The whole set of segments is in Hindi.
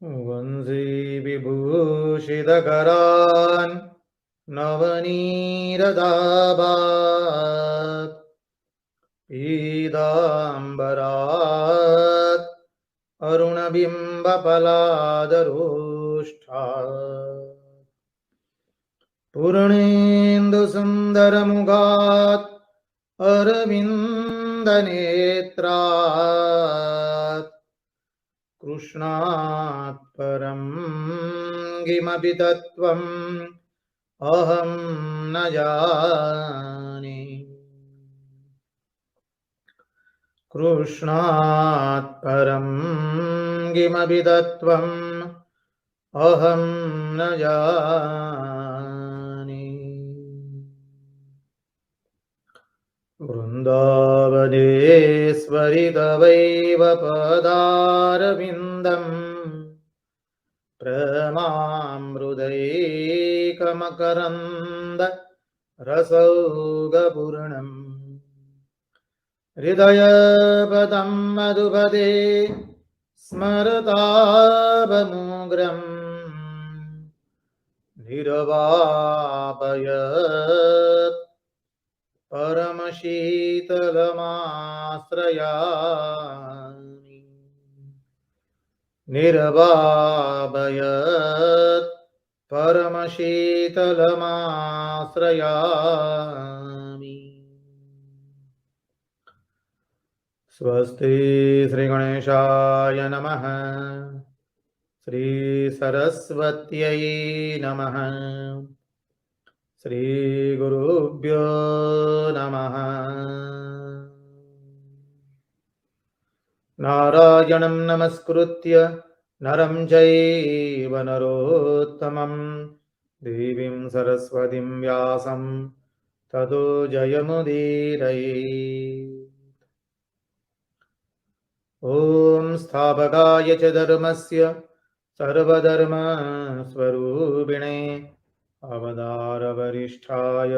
वंशी विभूषितकरान् नवनीरदाभात् पीताम्बरात् अरुणबिम्बफलादरोष्ठात् पूर्णेन्दुसुन्दरमुखात् अरविन्दनेत्रात् कृष्णात् परं किमपि तत्त्वम् अहं न जाने। कृष्णात् परं किमपि तत्त्वम् अहं न जाने। वृन्दावनेश्वरि तवैव पदारविन्दम् प्रमामृदैकमकरन्द रसौगपूर्णम् हृदयपदं मधुपदे स्मरतापमुग्रम् निरवापयत् परमशीतलमाश्रयामि। निर्वापयत् परमशीतलमाश्रयामि। स्वस्ति श्रीगणेशाय नमः। श्री सरस्वत्यै नमः। श्री गुरुभ्यो नमः। नारायणं नमस्कृत्य नरं चैव नरोत्तमं देवीं सरस्वतीं व्यासं ततो जयमुदीरये। ॐ स्थापकाय च धर्मस्य सर्वधर्मस्वरूपिणे अवतारवरिष्ठाय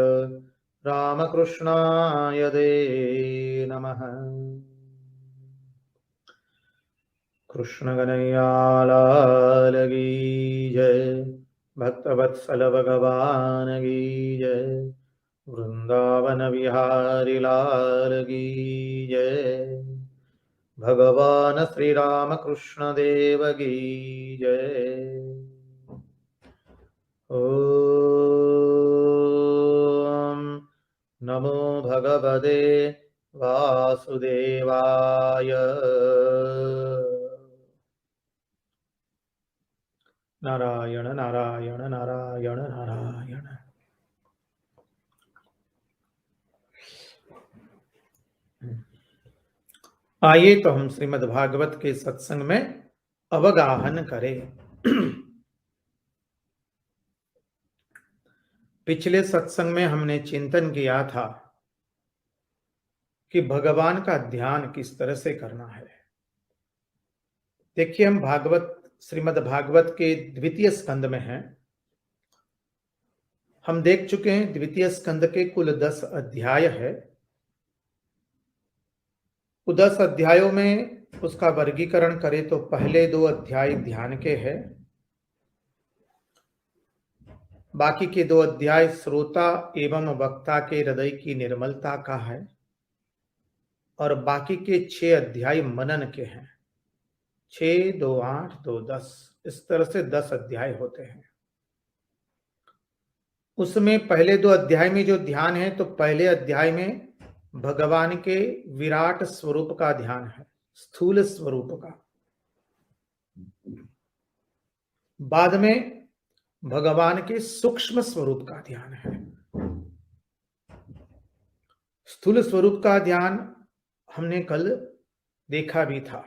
रामकृष्णाय ते नमः। कृष्ण कन्हैया लाल की जय। भक्तवत्सल भगवान की जय। वृंदावन विहारी लाल की जय। भगवान श्री राम कृष्ण देव की जय। ओम नमो भगवते वासुदेवाय। नारायण नारायण नारायण नारायण। आइए तो हम श्रीमद् भागवत के सत्संग में अवगाहन करें। पिछले सत्संग में हमने चिंतन किया था कि भगवान का ध्यान किस तरह से करना है। देखिए, हम श्रीमद् भागवत के द्वितीय स्कंद में हैं। हम देख चुके हैं द्वितीय स्कंद के कुल 10 अध्याय है। 10 अध्यायों में उसका वर्गीकरण करें तो पहले 2 अध्याय ध्यान के हैं, बाकी के 2 अध्याय श्रोता एवं वक्ता के हृदय की निर्मलता का है, और बाकी के 6 अध्याय मनन के हैं। 6, 2, 8, 2, 10, इस तरह से 10 अध्याय होते हैं। उसमें पहले 2 अध्याय में जो ध्यान है, तो पहले अध्याय में भगवान के विराट स्वरूप का ध्यान है, स्थूल स्वरूप का। बाद में भगवान के सूक्ष्म स्वरूप का ध्यान है। स्थूल स्वरूप का ध्यान हमने कल देखा भी था।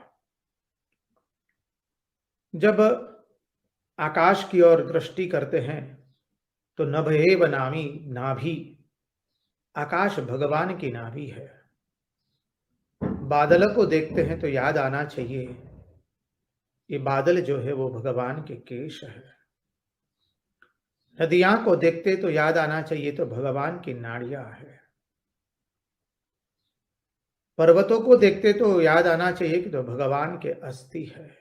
जब आकाश की ओर दृष्टि करते हैं तो नभएव नामी नाभि, आकाश भगवान की नाभि है। बादल को देखते हैं तो याद आना चाहिए, ये बादल जो है वो भगवान के केश है। नदियां को देखते तो याद आना चाहिए तो भगवान की नाड़ियां है। पर्वतों को देखते तो याद आना चाहिए कि तो भगवान के अस्थि है।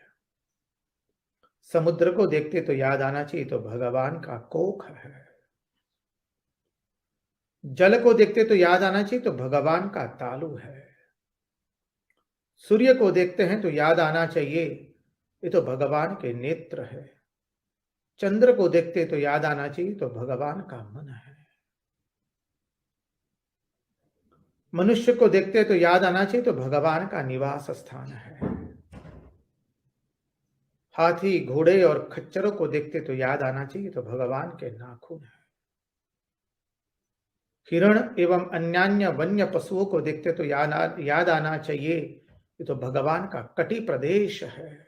समुद्र को देखते तो याद आना चाहिए तो भगवान का कोख है। जल को देखते तो याद आना चाहिए तो भगवान का तालु है। सूर्य को देखते हैं तो याद आना चाहिए ये तो भगवान के नेत्र है। चंद्र को देखते तो याद आना चाहिए तो भगवान का मन है। मनुष्य को देखते तो याद आना चाहिए तो भगवान का निवास स्थान है। हाथी, घोड़े और खच्चरों को देखते तो याद आना चाहिए तो भगवान के नाखून है। हिरण एवं अन्यान्य वन्य पशुओं को देखते तो याद आना चाहिए ये तो भगवान का कटी प्रदेश है।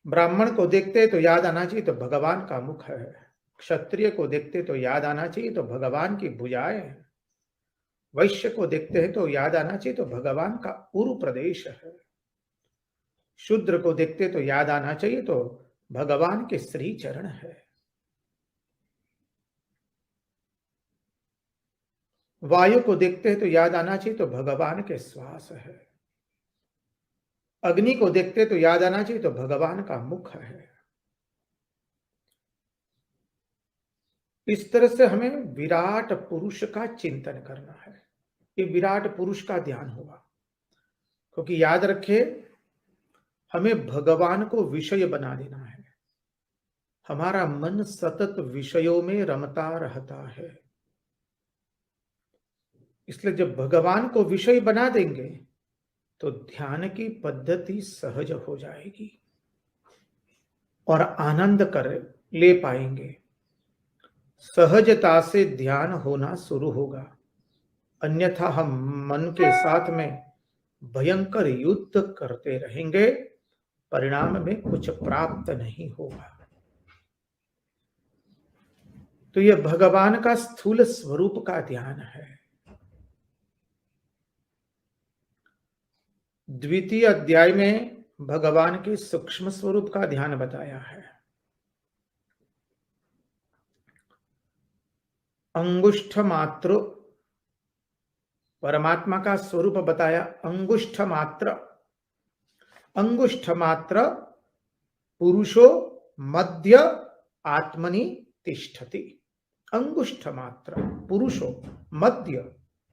ब्राह्मण को देखते तो याद आना चाहिए तो भगवान का मुख है। क्षत्रिय को देखते तो याद आना चाहिए तो भगवान की भुजाएं हैं। वैश्य को देखते हैं तो याद आना चाहिए तो भगवान का उरु प्रदेश है। शूद्र को देखते तो याद आना चाहिए तो भगवान के श्री चरण है। वायु को देखते हैं तो याद आना चाहिए तो भगवान के श्वास है। अग्नि को देखते तो याद आना चाहिए तो भगवान का मुख है। इस तरह से हमें विराट पुरुष का चिंतन करना है। ये विराट पुरुष का ध्यान होगा, क्योंकि याद रखे हमें भगवान को विषय बना देना है। हमारा मन सतत विषयों में रमता रहता है, इसलिए जब भगवान को विषय बना देंगे तो ध्यान की पद्धति सहज हो जाएगी और आनंद कर ले पाएंगे। सहजता से ध्यान होना शुरू होगा, अन्यथा हम मन के साथ में भयंकर युद्ध करते रहेंगे, परिणाम में कुछ प्राप्त नहीं होगा। तो यह भगवान का स्थूल स्वरूप का ध्यान है। द्वितीय अध्याय में भगवान के सूक्ष्म स्वरूप का ध्यान बताया है। अंगुष्ठ मात्र परमात्मा का स्वरूप बताया। अंगुष्ठ मात्र पुरुषो मध्य आत्मनि तिष्ठति। अंगुष्ठ मात्र पुरुषो मध्य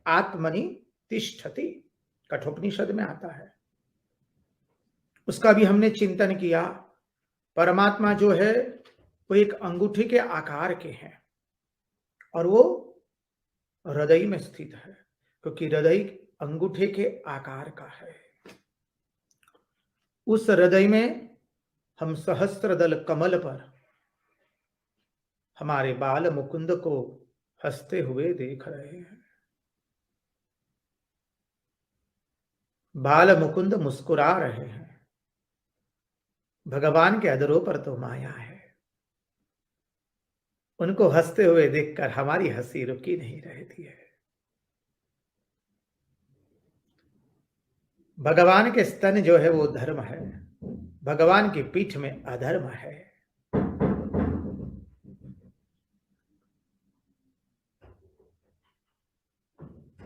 आत्मनि तिष्ठति, कठोपनिषद में आता है। उसका भी हमने चिंतन किया। परमात्मा जो है वो एक अंगूठी के आकार के हैं और वो हृदय में स्थित है, क्योंकि हृदय अंगूठे के आकार का है। उस हृदय में हम सहस्त्रदल कमल पर हमारे बाल मुकुंद को हंसते हुए देख रहे हैं। बाल मुकुंद मुस्कुरा रहे हैं। भगवान के अधरों पर तो माया है। उनको हंसते हुए देखकर हमारी हंसी रुकी नहीं रहती है। भगवान के स्तन जो है वो धर्म है, भगवान की पीठ में अधर्म है।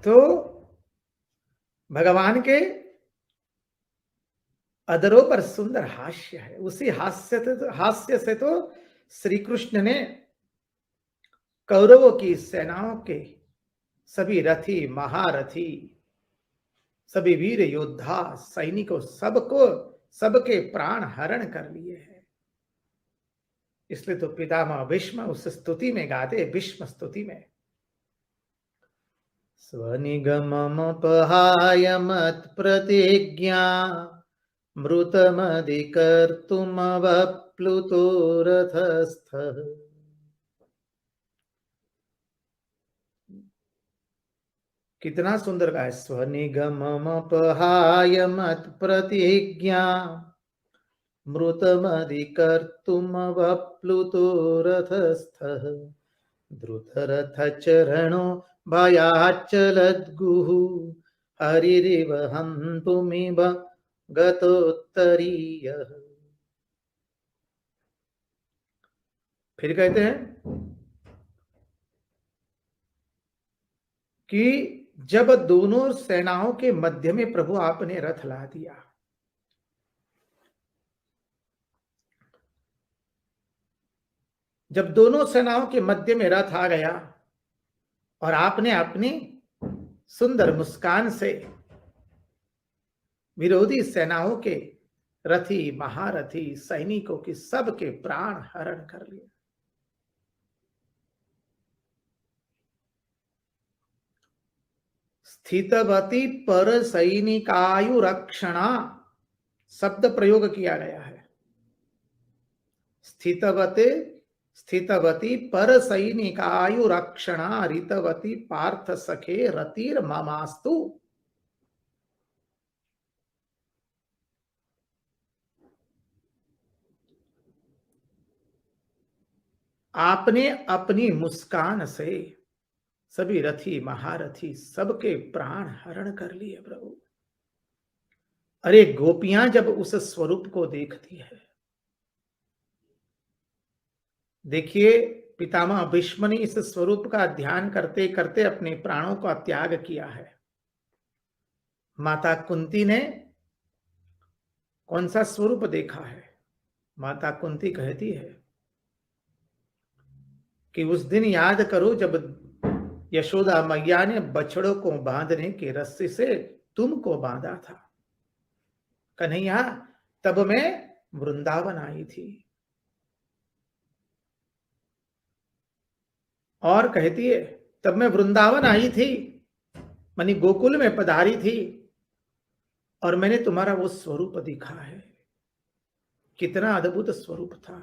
तो भगवान के अधरों पर सुंदर हास्य है। उसी हास्य से तो श्री कृष्ण ने कौरवों की सेनाओं के सभी रथी, महारथी, सभी वीर योद्धा, सैनिकों सबके प्राण हरण कर लिए हैं। इसलिए तो पितामह भीष्म उस स्तुति में गाते, भीष्म स्तुति में, स्वनिगममपहाय मत्प्रतिज्ञा मृतमधिकर्तुमवप्लुतो रथस्थः। कितना सुंदर का है। स्वनिगममपहाय मत्प्रतिज्ञा मृतमधिकर्तुमवप्लुतो रथस्थः। द्रुतरथचरणो भयाच्चलद्गुः हरिरिव हन्तुमिव गतोत्तरीयः। फिर कहते हैं कि जब दोनों सेनाओं के मध्य में प्रभु आपने रथ ला दिया, जब दोनों सेनाओं के मध्य में रथ आ गया और आपने अपनी सुंदर मुस्कान से विरोधी सेनाओं के रथी महारथी सैनिकों के सबके प्राण हरण कर लिए। स्थितवती पर सैनिकायुरक्षणा शब्द प्रयोग किया गया है। स्थितवती पर सैनिकायुरक्षणा ऋतवती पार्थ सखे रतिर ममास्तु। आपने अपनी मुस्कान से सभी रथी महारथी सबके प्राण हरण कर लिए प्रभु। अरे गोपियां जब उस स्वरूप को देखती है, देखिए पितामह भीष्म ने इस स्वरूप का ध्यान करते करते अपने प्राणों का त्याग किया है। माता कुंती ने कौन सा स्वरूप देखा है? माता कुंती कहती है कि उस दिन याद करो जब यशोदा मैया ने बछड़ों को बांधने के रस्सी से तुमको बांधा था। कन्हैया, तब मैं वृंदावन आई थी। और कहती है तब मैं वृंदावन आई थी, मानी गोकुल में पधारी थी और मैंने तुम्हारा वो स्वरूप दिखा है। कितना अद्भुत स्वरूप था।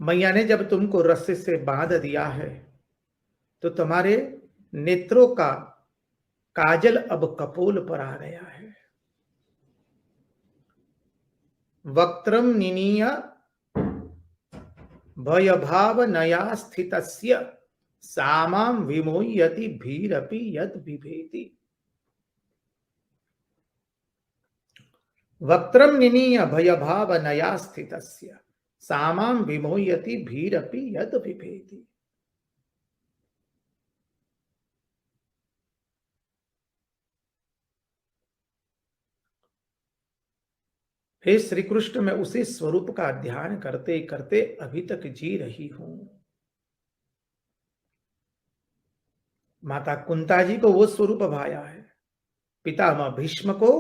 मैया ने जब तुमको रस्से से बांध दिया है तो तुम्हारे नेत्रों का काजल अब कपोल पर आ गया है। वक्त्रम निनीय भयभाव नया स्थितस्य सामाम विमोह्यति भीरपि यद बिभेति। वक्त्रम निनीय भयभाव नया स्थितस्य सामाम विमोह्यति भीरपि यद बिभेति। हे श्री कृष्ण, मैं उसी स्वरूप का ध्यान करते करते अभी तक जी रही हूं। माता कुंता जी को वो स्वरूप भाया है, पितामह भीष्म को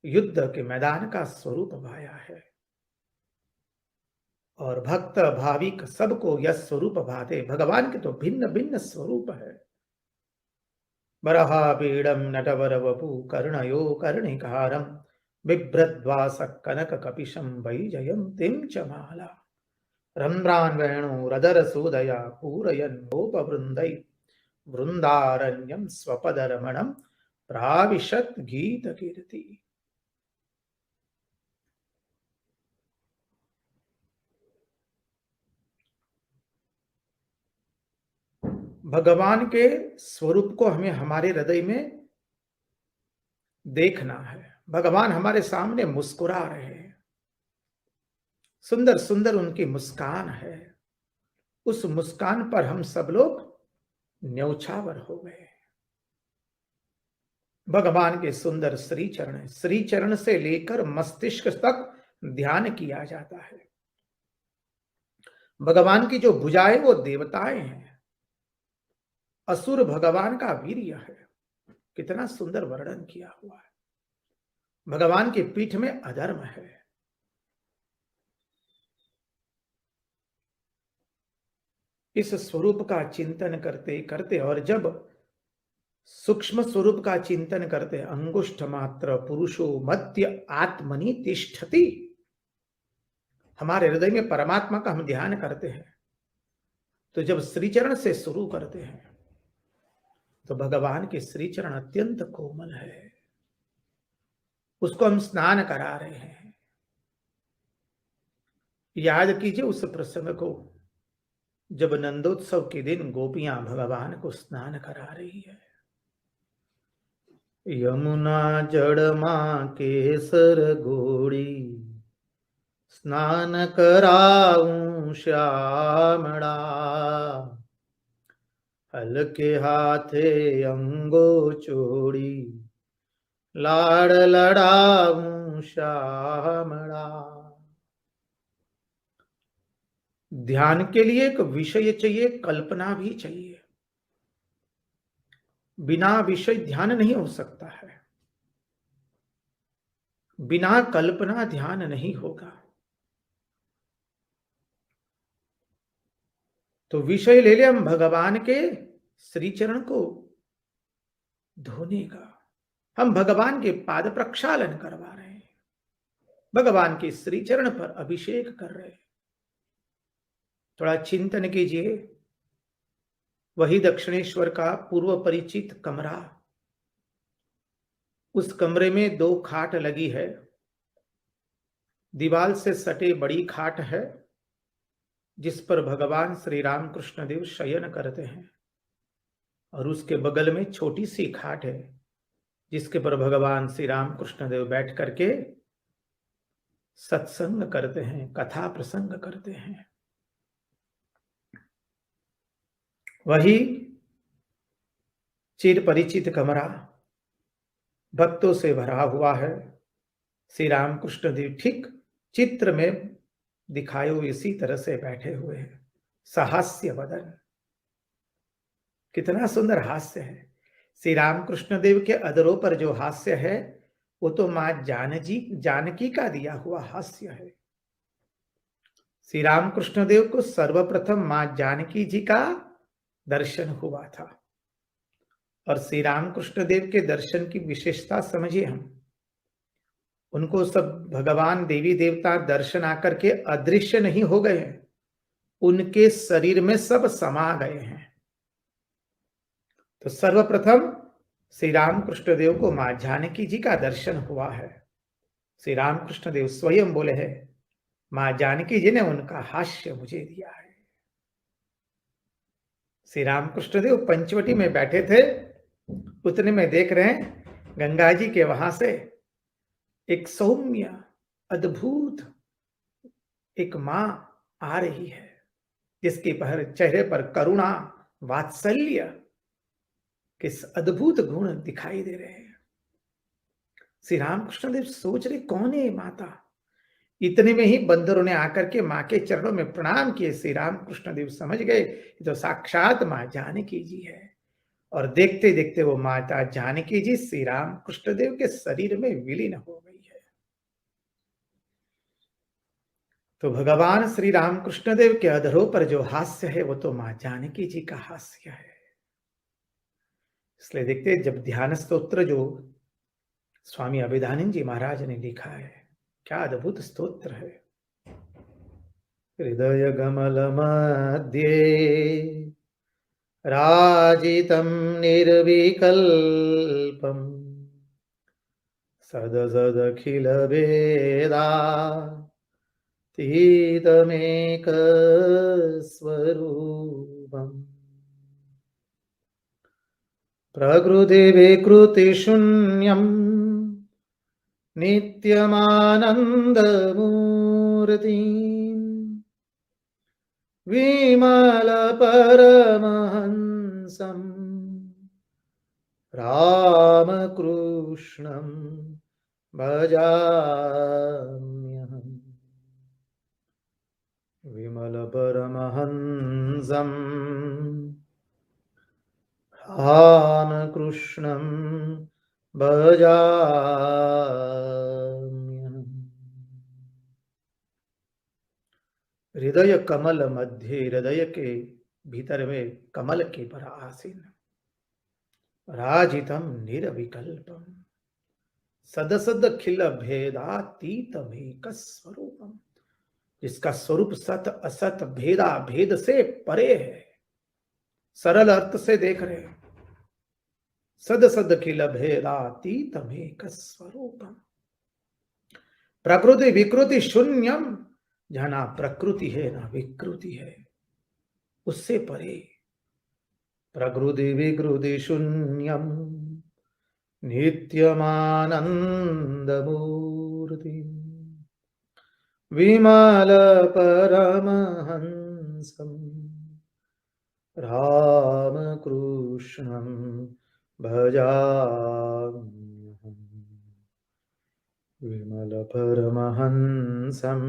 युद्ध के मैदान का स्वरूप भाया है, और भक्त भाविक सबको यह स्वरूप भाते। भगवान के तो भिन्न भिन्न स्वरूप है। बरहा पीड़म नटवर वपु कर्णयो कर्णिकारम बिभ्रद्वास कनक कपिशम वैजयंतीं च माला रम्रान वेणु रदर सोदया पूरयन् गोपवृन्दै वृंदारण्यम स्वपदरमणम प्राविशत गीत कीर्ति। भगवान के स्वरूप को हमें हमारे हृदय में देखना है। भगवान हमारे सामने मुस्कुरा रहे हैं, सुंदर सुंदर उनकी मुस्कान है। उस मुस्कान पर हम सब लोग न्यौछावर हो गए। भगवान के सुंदर श्री चरण, श्री चरण से लेकर मस्तिष्क तक ध्यान किया जाता है। भगवान की जो भुजाएं वो देवताएं हैं, असुर भगवान का वीर्य है। कितना सुंदर वर्णन किया हुआ है। भगवान की पीठ में अधर्म है। इस स्वरूप का चिंतन करते करते, और जब सूक्ष्म स्वरूप का चिंतन करते, अंगुष्ठ मात्र पुरुषो मध्य आत्मनि तिष्ठति, हमारे हृदय में परमात्मा का हम ध्यान करते हैं, तो जब श्रीचरण से शुरू करते हैं तो भगवान के श्रीचरण अत्यंत कोमल है। उसको हम स्नान करा रहे हैं। याद कीजिए उस प्रसंग को जब नंदोत्सव के दिन गोपियां भगवान को स्नान करा रही है। यमुना जड़ मां केसर गोड़ी, स्नान कराऊं श्यामड़ा, हल्के हाथे अंगो चोड़ी, लाड़ लड़ाऊं श्यामड़ा। ध्यान के लिए एक विषय चाहिए, कल्पना भी चाहिए। बिना विषय ध्यान नहीं हो सकता है, बिना कल्पना ध्यान नहीं होगा। तो विषय ले ले हम भगवान के श्री चरण को धोने का, हम भगवान के पाद प्रक्षालन करवा रहे हैं, भगवान के श्री चरण पर अभिषेक कर रहे हैं। थोड़ा चिंतन कीजिए, वही दक्षिणेश्वर का पूर्व परिचित कमरा, उस कमरे में 2 खाट लगी है, दीवार से सटे बड़ी खाट है जिस पर भगवान श्री राम कृष्ण देव शयन करते हैं, और उसके बगल में छोटी सी खाट है जिसके पर भगवान श्री राम कृष्ण देव बैठ करके सत्संग करते हैं, कथा प्रसंग करते हैं। वही चिर परिचित कमरा भक्तों से भरा हुआ है। श्री राम कृष्ण देव ठीक चित्र में दिखाए हुए इसी तरह से बैठे हुए हैं, सहास्य वदन। कितना सुंदर हास्य है। श्री राम कृष्ण देव के अधरों पर जो हास्य है वो तो मां जानकी का दिया हुआ हास्य है। श्री राम कृष्ण देव को सर्वप्रथम मां जानकी जी का दर्शन हुआ था, और श्री राम कृष्ण देव के दर्शन की विशेषता समझिए। हम उनको सब भगवान देवी देवता दर्शन आकर के अदृश्य नहीं हो गए हैं, उनके शरीर में सब समा गए हैं। तो सर्वप्रथम श्री राम कृष्ण देव को मां जानकी जी का दर्शन हुआ है। श्री राम कृष्ण देव स्वयं बोले हैं, मां जानकी जी ने उनका हास्य मुझे दिया है। श्री राम कृष्ण देव पंचवटी में बैठे थे, उतने में देख रहे हैं गंगा जी के वहां से एक सौम्य अद्भुत एक मां आ रही है, जिसके चेहरे पर करुणा वात्सल्य के अद्भुत गुण दिखाई दे रहे हैं। श्री रामकृष्ण देव सोच रहे कौन है माता। इतने में ही बंदरों ने आकर के मां के चरणों में प्रणाम किए। श्री रामकृष्ण देव समझ गए तो साक्षात मां जानकी जी है, और देखते देखते वो माता जानकी जी श्री राम कृष्ण देव के शरीर में विलीन हो गई है। तो भगवान श्री राम कृष्ण देव के अधरों पर जो हास्य है वो तो मां जानकी जी का हास्य है। इसलिए देखते जब ध्यान स्तोत्र जो स्वामी अभिधानंद जी महाराज ने लिखा है, क्या अद्भुत स्तोत्र है। हृदय कमल मध्ये राजितं निर्विकल्पं सदसदखिल भेदातीतमेक स्वरूपम् प्रकृति विकृति शून्यम् नित्यमानन्दमूर्तिम् विमल परमहंसं रामकृष्णं भजाम्यहम्। विमल परमहंसं रामकृष्णं भजाम्यहम्। हृदय कमल मध्य, हृदय के भीतर में कमल के पर आसीन, राजितम निर्विकल्पम सदसद खिल भेदातीतमेक स्वरूपम, जिसका स्वरूप सत असत भेदा भेद से परे है। सरल अर्थ से देख रहे हैं, सदसद खिल भेदातीतमेक स्वरूपम प्रकृति विकृति शून्यम जहां ना प्रकृति है ना विकृति है, उससे परे प्रकृति विकृति शून्यम नित्यमानंदमूर्ति विमल परमहंसम रामकृष्णं भजाम्यहम् विमल परमहंसं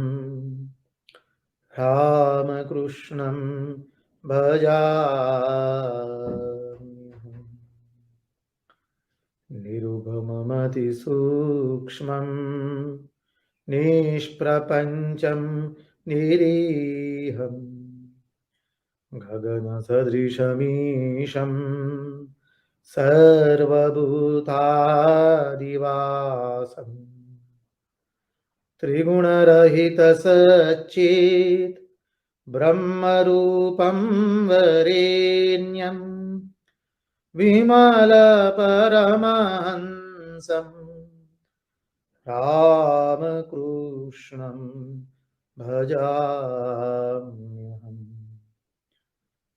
रामकृष्णं भजाम्यहम् निरुपममतिसूक्ष्मं निष्प्रपञ्चं निरीहम् गगनसदृशमीशं सर्वभूतादिवासं त्रिगुणरहितसच्चित् ब्रह्मरूपं वरेण्यं विमलपरमहंसं रामकृष्णं भजाम्यहम्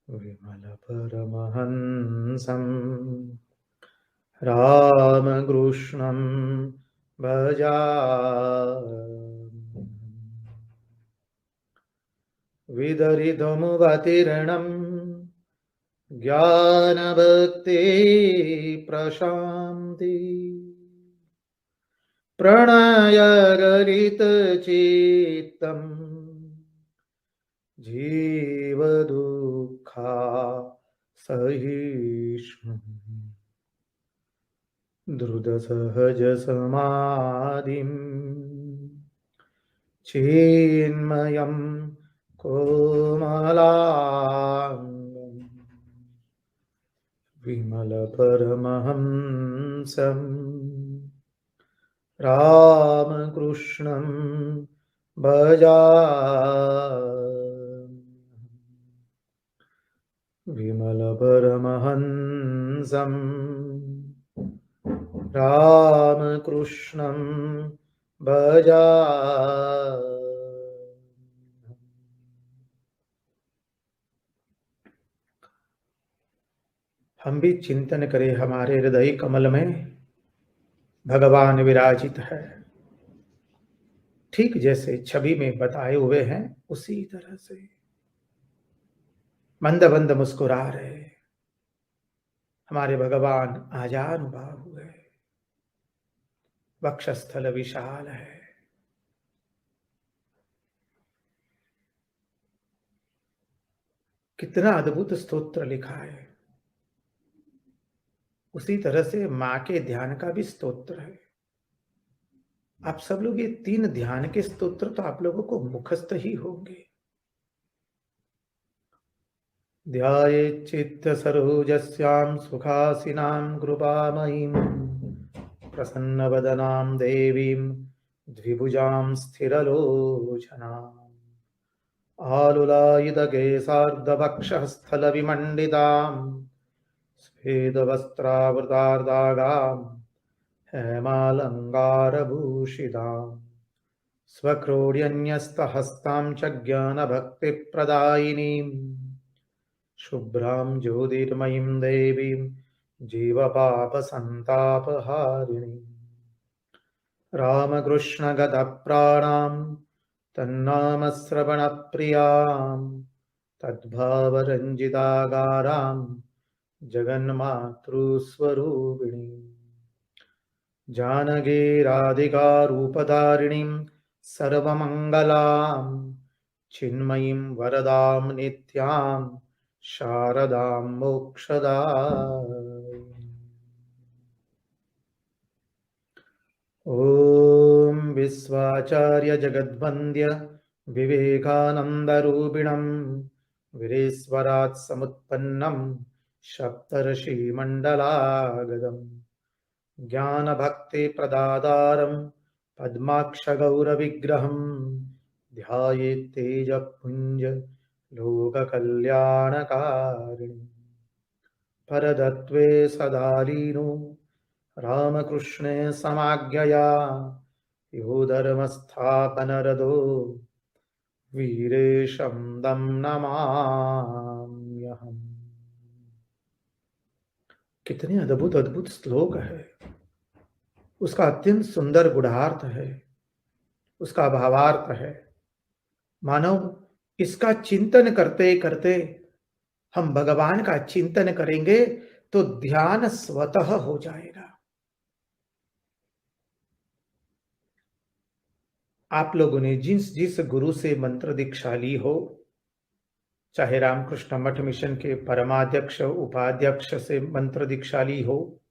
विमल परमहंसं रामकृष्णं भजाम्यहम् विदरितमुवतीर्णं ज्ञानभक्ति प्रशान्ति प्रणयगलितचित्तं जीवदुःखा सहिष्णुः धृतसहजसमाधिं चिन्मयं कोमलाङ्गं विमलपरमहंसं रामकृष्णं भजाम्यहम् विमलपरमहंसं रामकृष्णं भजाम्यहम्। हम भी चिंतन करें, हमारे हृदय कमल में भगवान विराजित है, ठीक जैसे छवि में बताए हुए हैं उसी तरह से मंद मंद मुस्कुरा रहे हमारे भगवान आजानुबाहु हुए, वक्षस्थल विशाल है। कितना अद्भुत स्तोत्र लिखा है। उसी तरह से मां के ध्यान का भी स्तोत्र है। आप सब लोग ये 3 ध्यान के स्तोत्र तो आप लोगों को मुखस्थ ही होंगे। ध्यायेत् चित्तसरोजस्यां सुखासिनां कृपामयीं प्रसन्नवदनां देवीं द्विभुजां स्थिरलोचनाम् आलुलायितकेशार्धवक्षस्थलविमण्डितां स्फेदवस्त्रावृतार्दागां हेमालङ्कारभूषितां स्वक्रोड्यन्यस्तहस्तां च ज्ञानभक्तिप्रदायिनीं शुभ्रां ज्योतिर्मयीं देवीं जीवपापसन्तापहारिणीं रामकृष्णगतप्राणां तन्नामश्रवणप्रियां तद्भावरञ्जितागारां जगन्मातृस्वरूपिणीं जानकी राधिकारूपधारिणीं सर्वमङ्गलां चिन्मयीं वरदां नित्यां शारदां मोक्षदायिनीम्। ॐ विश्वाचार्य जगद्वन्द्य विवेकानन्दरूपिणं वीरेश्वरात् समुत्पन्नं सप्तर्षिमण्डलागतम् ज्ञानभक्तिप्रदातारं पद्माक्षगौरविग्रहं ध्यायेत् तेजःपुञ्ज लोककल्याणकारिणीं परतत्त्वे सदा लीनो रामकृष्णे समाज्ञया यो धर्मस्थापनरतो वीरेशं दं नमाम्यहम्। कितने अद्भुत अद्भुत श्लोक है। उसका अत्यंत सुंदर गुणार्थ है, उसका भावार्थ है। मानव इसका चिंतन करते करते हम भगवान का चिंतन करेंगे तो ध्यान स्वतः हो जाएगा। आप लोगों ने जिस जिस गुरु से मंत्र दीक्षा ली हो, चाहे रामकृष्ण मठ मिशन के परमाध्यक्ष उपाध्यक्ष से मंत्र दीक्षा ली हो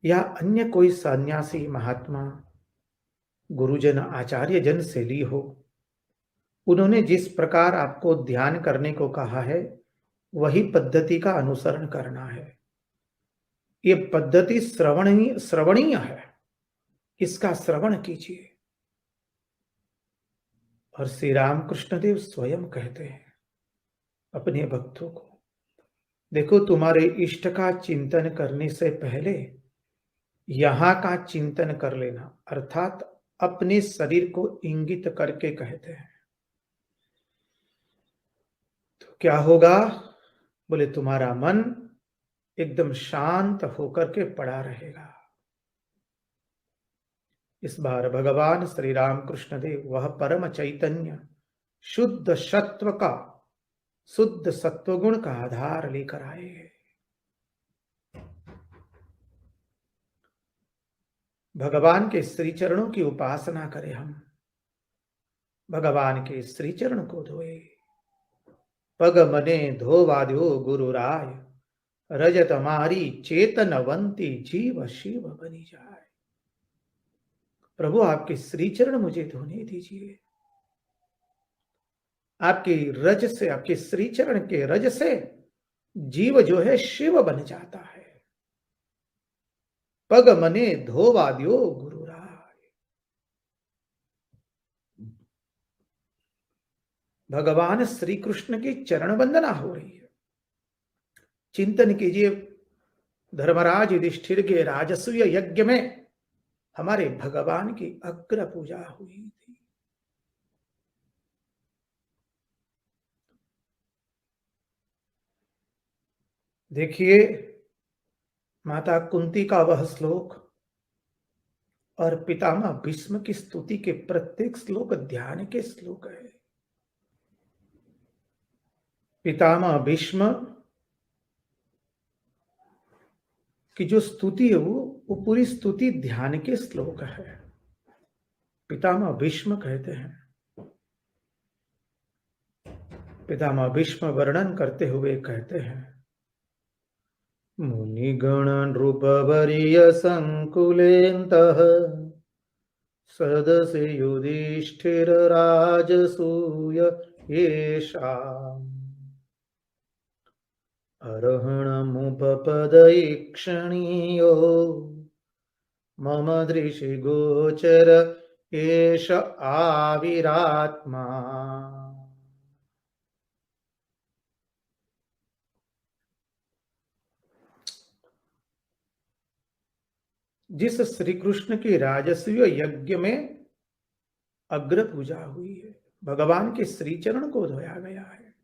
या अन्य कोई सन्यासी महात्मा गुरुजन आचार्य जन से ली हो, उन्होंने जिस प्रकार आपको ध्यान करने को कहा है वही पद्धति का अनुसरण करना है। ये पद्धति श्रवणीय है, इसका श्रवण कीजिए। और श्री रामकृष्ण देव स्वयं कहते हैं अपने भक्तों को, देखो तुम्हारे इष्ट का चिंतन करने से पहले यहां का चिंतन कर लेना, अर्थात अपने शरीर को इंगित करके कहते हैं। तो क्या होगा? बोले तुम्हारा मन एकदम शांत होकर के पड़ा रहेगा। इस बार भगवान श्री रामकृष्ण देव वह परम चैतन्य शुद्ध सत्व का, शुद्ध सत्वगुण का आधार लेकर आए हैं। भगवान के श्री चरणों की उपासना करें हम, भगवान के श्री चरण को धोए। पग मने धोवाद्यो गुरु राय, रजत मारी चेतनवंती जीव शिव बनी जाए। प्रभु आपके श्री चरण मुझे धोने दीजिए। आपकी रज से, आपके श्री चरण के रज से जीव जो है शिव बन जाता है। पग मने धोवाद्यो गुरु राय। भगवान श्री कृष्ण की चरण वंदना हो रही है। चिंतन कीजिए, धर्मराज युधिष्ठिर के राजसूय यज्ञ में हमारे भगवान की अग्र पूजा हुई थी। देखिए माता कुंती का वह श्लोक और पितामह भीष्म की स्तुति के प्रत्येक श्लोक ध्यान के श्लोक है। पितामह भीष्म की जो स्तुति है वो पूरी स्तुति ध्यान के श्लोक है। पितामह भीष्म कहते हैं, पितामह भीष्म वर्णन करते हुए कहते हैं, मुनिगण नृपवर्य संकुलेन्तः सदसि युधिष्ठिर राजसूय येषाम् अर्हणमुपपदईक्षणीयो मम दृशि गोचर एष आविरात्मा। जिस श्री कृष्ण की राजसूय यज्ञ में अग्र पूजा हुई है, भगवान के श्री चरण को धोया गया है,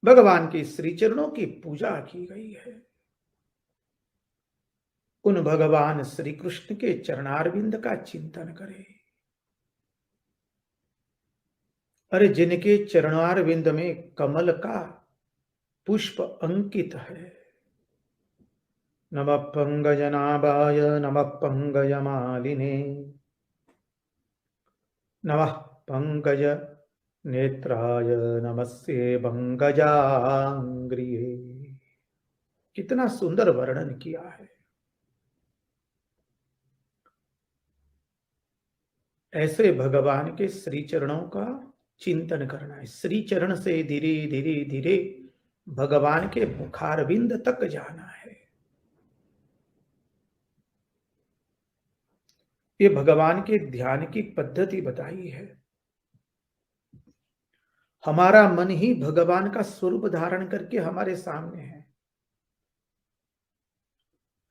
भगवान के श्री चरणों की पूजा की गई है। उन भगवान श्री कृष्ण के चरणारविंद का चिंतन करें। अरे जिनके चरणारविंद में कमल का पुष्प अंकित है, नमः पंकजनाभाय नमः पंकजमालिने नमः पंकज नेत्राय नमस्ते पंकजांग्रिये। कितना सुंदर वर्णन किया है। ऐसे भगवान के श्री चरणों का चिंतन करना है। श्री चरण से धीरे धीरे धीरे भगवान के मुखारविंद तक जाना है। ये भगवान के ध्यान की पद्धति बताई है। हमारा मन ही भगवान का स्वरूप धारण करके हमारे सामने है,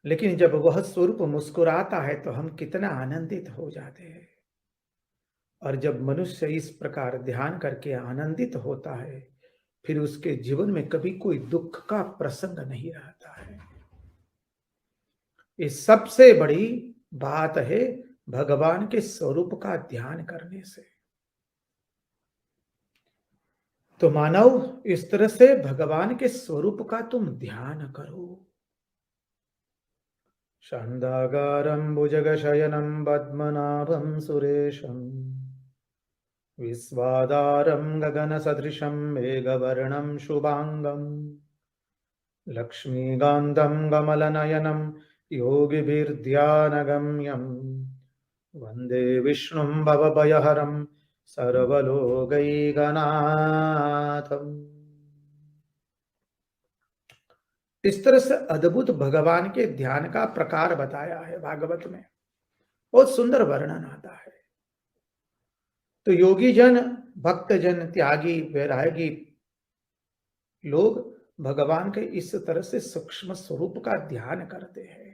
लेकिन जब वह स्वरूप मुस्कुराता है तो हम कितना आनंदित हो जाते हैं। और जब मनुष्य इस प्रकार ध्यान करके आनंदित होता है, फिर उसके जीवन में कभी कोई दुख का प्रसंग नहीं रहता है। ये सबसे बड़ी बात है भगवान के स्वरूप का ध्यान करने से। तो मानव, इस तरह से भगवान के स्वरूप का तुम ध्यान करो। शान्ताकारं भुजगशयनं पद्मनाभं सुरेशं विश्वाधारं गगनसदृशं मेघवर्णं शुभांगं लक्ष्मीकान्तं कमलनयनं योगिभिर्ध्यानगम्यं वन्दे विष्णुं भवभयहरं सर्वलोकैकनाथम्। इस तरह से अद्भुत भगवान के ध्यान का प्रकार बताया है भागवत में, बहुत सुंदर वर्णन आता है। तो योगी जन, भक्त जन, त्यागी, वैरागी लोग भगवान के इस तरह से सूक्ष्म स्वरूप का ध्यान करते हैं।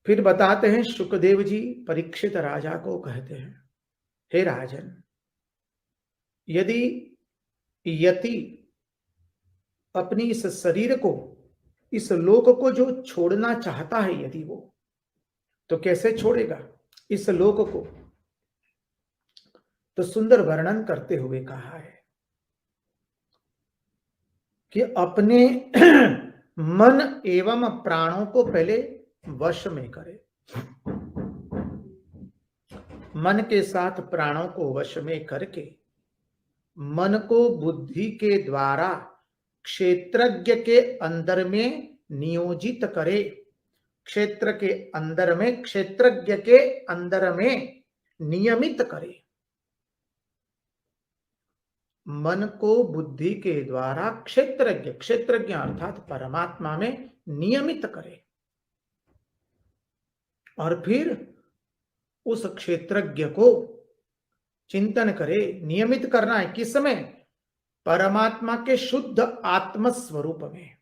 फिर बताते हैं, शुकदेव जी परीक्षित राजा को कहते हैं, हे राजन, यदि यति अपनी इस शरीर को, इस लोक को जो छोड़ना चाहता है, यदि वो, तो कैसे छोड़ेगा इस लोक को? तो सुंदर वर्णन करते हुए कहा है कि अपने मन एवं प्राणों को पहले वश में करे। मन के साथ प्राणों को वश में करके मन को बुद्धि के द्वारा क्षेत्रज्ञ के अंदर में नियोजित करे। क्षेत्र के अंदर में, क्षेत्रज्ञ के अंदर में नियमित करे। मन को बुद्धि के द्वारा क्षेत्रज्ञ, क्षेत्रज्ञ अर्थात परमात्मा में नियमित करे। और फिर उस क्षेत्रज्ञ को चिंतन करे। नियमित करना है किस में? परमात्मा के शुद्ध आत्म स्वरूप में।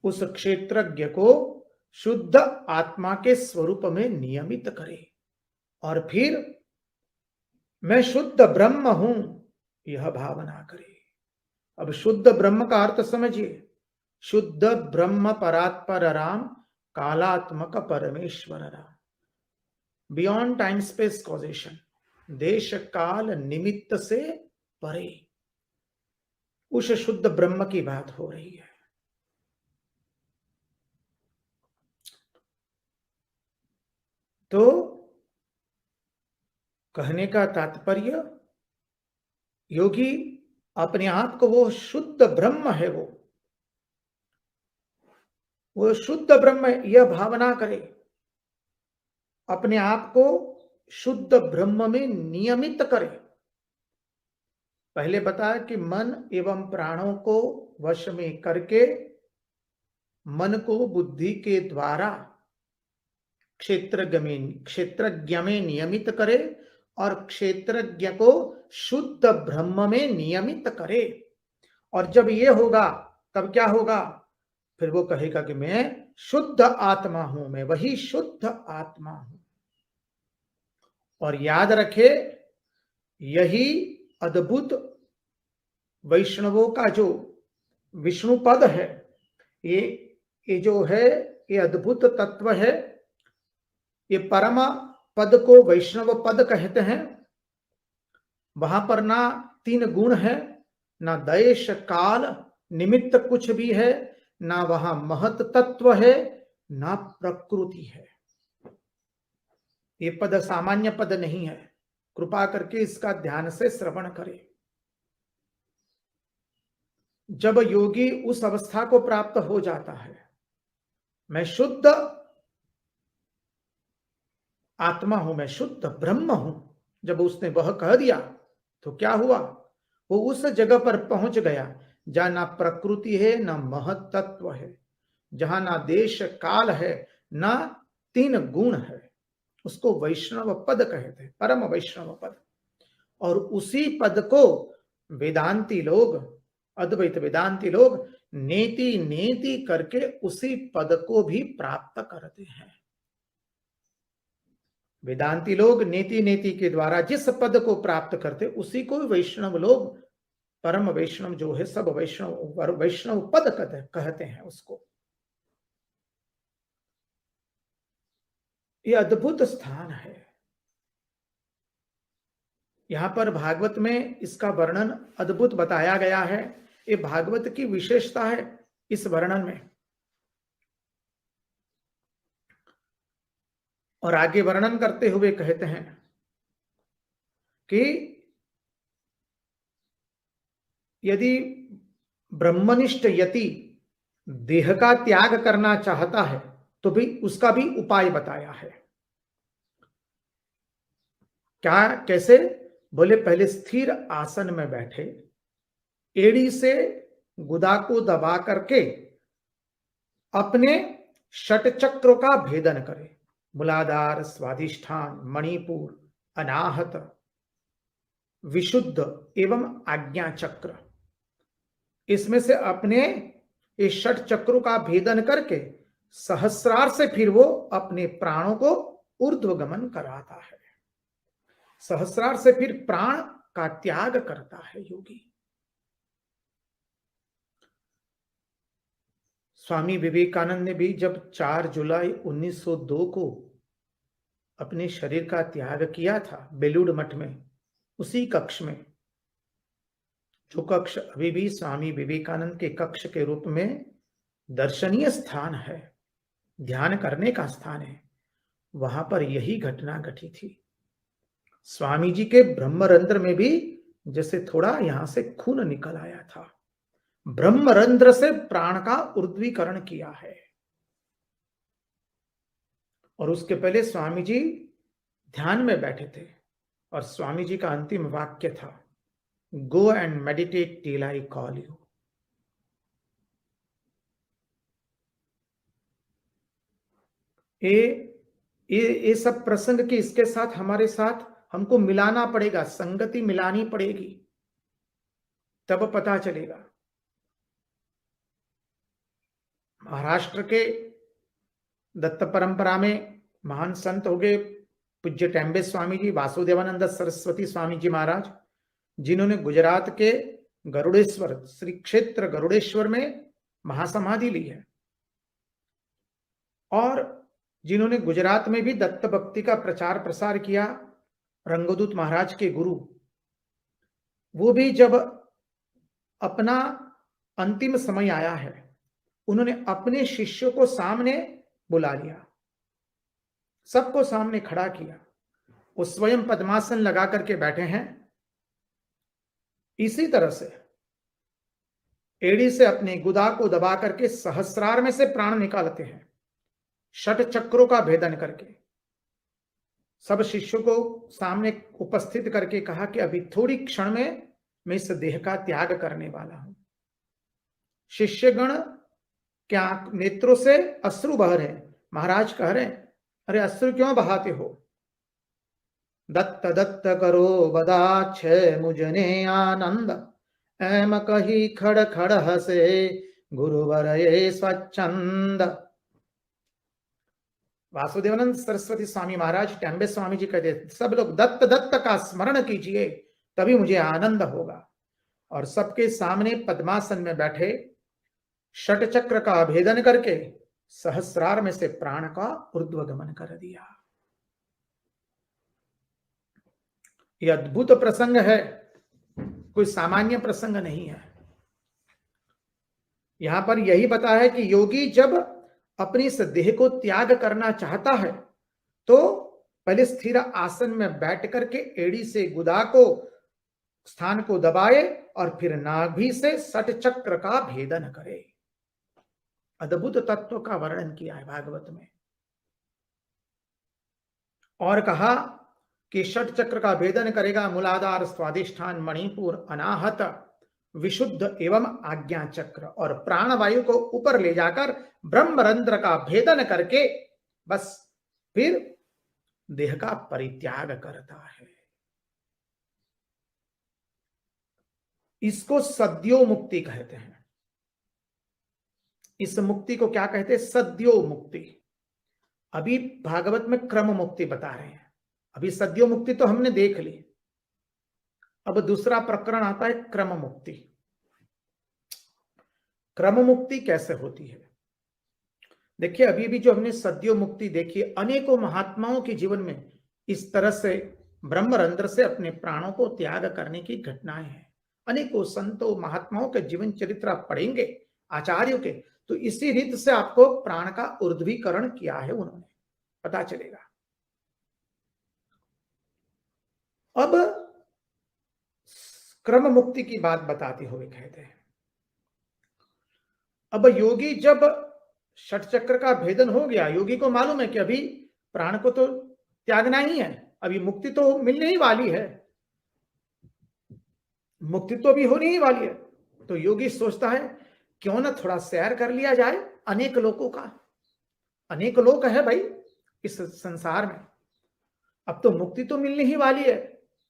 उस क्षेत्रज्ञ को शुद्ध आत्मा के स्वरूप में नियमित करे। और फिर मैं शुद्ध ब्रह्म हूं, यह भावना करे। अब शुद्ध ब्रह्म का अर्थ समझिए। शुद्ध ब्रह्म परात्पर राम, कालात्मक परमेश्वर Ram, beyond time space causation, देश काल निमित्त से परे, उस शुद्ध ब्रह्म की बात हो रही है। तो कहने का तात्पर्य, योगी अपने आप को, वो शुद्ध ब्रह्म है, वो शुद्ध ब्रह्म है, यह भावना करे। अपने आप को शुद्ध ब्रह्म में नियमित करे। पहले बताया कि मन एवं प्राणों को वश में करके मन को बुद्धि के द्वारा क्षेत्रज्ञ में नियमित करे और क्षेत्रज्ञ को शुद्ध ब्रह्म में नियमित करे। और जब ये होगा तब क्या होगा? फिर वो कहेगा कि मैं शुद्ध आत्मा हूं, मैं वही शुद्ध आत्मा हूं। और याद रखे, यही अद्भुत वैष्णवों का जो विष्णु पद है, ये जो है, ये अद्भुत तत्व है। ये परम पद को वैष्णव पद कहते हैं। वहां पर ना 3 गुण है, ना देश काल निमित्त कुछ भी है, ना वहां महत तत्व है, ना प्रकृति है। ये पद सामान्य पद नहीं है। कृपा करके इसका ध्यान से श्रवण करें। जब योगी उस अवस्था को प्राप्त हो जाता है, मैं शुद्ध आत्मा हूं, मैं शुद्ध ब्रह्म हूं, जब उसने वह कह दिया तो क्या हुआ? वो उस जगह पर पहुंच गया जहां ना प्रकृति है, ना महत तत्व है, जहां ना देश काल है, ना 3 गुण है। उसको वैष्णव पद कहते हैं, परम वैष्णव पद। और उसी पद को वेदांती लोग, अद्वैत वेदांती लोग नेति नेति करके उसी पद को भी प्राप्त करते हैं। वेदांती लोग नेति नेति के द्वारा जिस पद को प्राप्त करते उसी को वैष्णव लोग, परम वैष्णव जो है, सब वैष्णव वैष्णव पद कहते हैं उसको। ये अद्भुत स्थान है। यहां पर भागवत में इसका वर्णन अद्भुत बताया गया है। ये भागवत की विशेषता है इस वर्णन में। और आगे वर्णन करते हुए कहते हैं कि यदि ब्रह्मनिष्ठ यति देह का त्याग करना चाहता है तो भी उसका भी उपाय बताया है। क्या, कैसे? बोले पहले स्थिर आसन में बैठे, एड़ी से गुदा को दबा करके अपने षट चक्रों का भेदन करे। मूलाधार, स्वाधिष्ठान, मणिपुर, अनाहत, विशुद्ध एवं आज्ञा चक्र, इसमें से अपने इस षट चक्रों का भेदन करके सहस्रार से फिर वो अपने प्राणों को ऊर्ध्वगमन कराता है। सहस्रार से फिर प्राण का त्याग करता है योगी। स्वामी विवेकानंद ने भी जब 4 जुलाई 1902 को अपने शरीर का त्याग किया था बेलूड़ मठ में, उसी कक्ष में, जो कक्ष अभी भी स्वामी विवेकानंद के कक्ष के रूप में दर्शनीय स्थान है, ध्यान करने का स्थान है, वहां पर यही घटना घटी थी। स्वामी जी के ब्रह्मरंध्र में भी जैसे थोड़ा यहां से खून निकल आया था। ब्रह्मरंध्र से प्राण का ऊर्ध्वीकरण किया है। और उसके पहले स्वामी जी ध्यान में बैठे थे और स्वामी जी का अंतिम वाक्य था, go and meditate till I call you. ये सब प्रसंग के इसके साथ हमारे साथ हमको मिलाना पड़ेगा, संगति मिलानी पड़ेगी, तब पता चलेगा। महाराष्ट्र के दत्त परंपरा में महान संत हो गए पूज्य टेम्बे स्वामी जी, वासुदेवानंद सरस्वती स्वामी जी महाराज, जिन्होंने गुजरात के गरुड़ेश्वर, श्री क्षेत्र गरुड़ेश्वर में महासमाधि ली है, और जिन्होंने गुजरात में भी दत्त भक्ति का प्रचार प्रसार किया। रंगदूत महाराज के गुरु, वो भी जब अपना अंतिम समय आया है, उन्होंने अपने शिष्यों को सामने बुला लिया, सबको सामने खड़ा किया। वो स्वयं पद्मासन लगा करके बैठे हैं। इसी तरह से एड़ी से अपने गुदा को दबा करके सहस्रार में से प्राण निकालते हैं, षट चक्रों का भेदन करके। सब शिष्यों को सामने उपस्थित करके कहा कि अभी थोड़ी क्षण में मैं इस देह का त्याग करने वाला हूं। शिष्यगण क्या नेत्रों से अश्रु बह रहे। महाराज कह रहे, अरे अश्रु क्यों बहाते हो? दत्त दत्त करो बदाछ मुझने आनंद, एम कही खड़ खड़ हसे गुरुवर ये स्वच्छंद। वासुदेवानंद सरस्वती स्वामी महाराज, टेम्बे स्वामी जी कहते, सब लोग दत्त दत्त का स्मरण कीजिए, तभी मुझे आनंद होगा। और सबके सामने पद्मासन में बैठे षट चक्र का भेदन करके सहस्रार में से प्राण का ऊर्ध्वगमन कर दिया। यह अद्भुत प्रसंग है, कोई सामान्य प्रसंग नहीं है। यहां पर यही बताया है कि योगी जब अपनी इस देह को त्याग करना चाहता है तो पहले स्थिर आसन में बैठ करके एड़ी से गुदा को स्थान को दबाए और फिर नाभि से षट चक्र का भेदन करे। अद्भुत तत्व का वर्णन किया है भागवत में। और कहा कि षट चक्र का भेदन करेगा, मूलाधार, स्वाधिष्ठान, मणिपुर, अनाहत, विशुद्ध एवं आज्ञा चक्र, और प्राणवायु को ऊपर ले जाकर ब्रह्मरंध्र का भेदन करके बस फिर देह का परित्याग करता है। इसको सद्यो मुक्ति कहते हैं। इस मुक्ति को क्या कहते हैं? सद्यो मुक्ति। अभी भागवत में क्रम मुक्ति बता रहे हैं। अभी सद्यो मुक्ति तो हमने देख ली। अब दूसरा प्रकरण आता है क्रम मुक्ति। क्रम मुक्ति कैसे होती है? देखिए, अभी भी जो हमने सद्यो मुक्ति देखी, अनेकों महात्माओं के जीवन में इस तरह से ब्रह्मरंध्र से अपने प्राणों को त्याग करने की घटनाएं हैं। अनेकों संतों महात्माओं के जीवन चरित्र आप पढ़ेंगे, आचार्यों के, तो इसी रीत से आपको प्राण का ऊर्ध्वीकरण किया है उन्होंने, पता चलेगा। अब क्रम मुक्ति की बात बताते हुए कहते हैं, अब योगी जब षट चक्र का भेदन हो गया, योगी को मालूम है कि अभी प्राण को तो त्यागना ही है, अभी मुक्ति तो मिलने ही वाली है, मुक्ति तो अभी होने ही वाली है। तो योगी सोचता है क्यों ना थोड़ा सैर कर लिया जाए अनेक लोकों का। अनेक लोक है भाई इस संसार में, अब तो मुक्ति तो मिलने ही वाली है,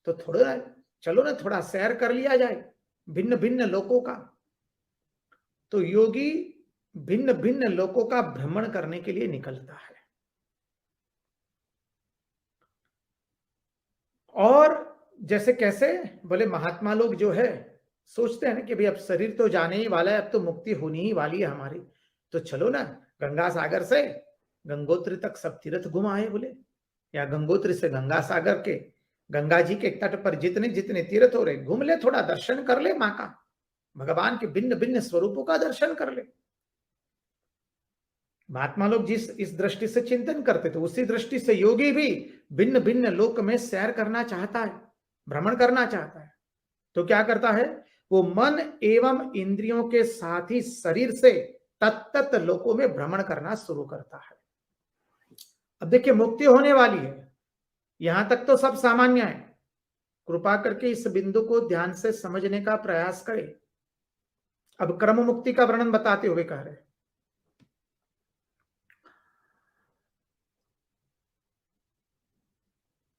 तो थोड़ा चलो ना थोड़ा सैर कर लिया जाए भिन्न भिन्न लोकों का। तो योगी भिन्न भिन्न लोकों का भ्रमण करने के लिए निकलता है। और जैसे कैसे बोले, महात्मा लोग जो है सोचते हैं ना कि भाई अब शरीर तो जाने ही वाला है, अब तो मुक्ति होनी ही वाली है हमारी, तो चलो ना गंगा सागर से गंगोत्री तक सब तीर्थ घुमाए बोले, या गंगोत्री से गंगा सागर के, गंगा जी के तट पर जितने जितने तीर्थ हो रहे घूम ले, थोड़ा दर्शन कर ले, माँ का, भगवान के भिन्न भिन्न स्वरूपों का दर्शन कर ले। महात्मा लोग जिस इस दृष्टि से चिंतन करते थे, उसी दृष्टि से योगी भी भिन्न भिन्न लोक में सैर करना चाहता है, भ्रमण करना चाहता है। तो क्या करता है, वो मन एवं इंद्रियों के साथ ही शरीर से तत्त लोकों में भ्रमण करना शुरू करता है। अब देखिए, मुक्ति होने वाली है, यहां तक तो सब सामान्य है। कृपा करके इस बिंदु को ध्यान से समझने का प्रयास करें। अब क्रम मुक्ति का वर्णन बताते हुए कह रहे,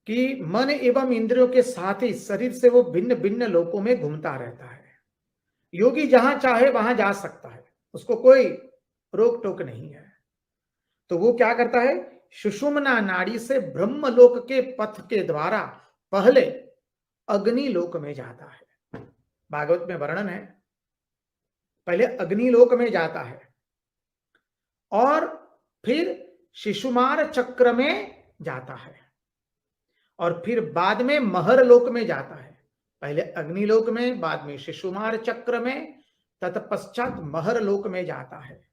कि मन एवं इंद्रियों के साथ ही शरीर से वो भिन्न भिन्न लोकों में घूमता रहता है। योगी जहां चाहे वहां जा सकता है, उसको कोई रोक टोक नहीं है। तो वो क्या करता है, सुषुम्ना नाड़ी से ब्रह्मलोक के पथ के द्वारा पहले अग्निलोक में जाता है। भागवत में वर्णन है, पहले अग्निलोक में जाता है और फिर शिशुमार चक्र में जाता है और फिर बाद में महर लोक में जाता है। पहले अग्निलोक में, बाद में शिशुमार चक्र में, तत्पश्चात महर लोक में जाता है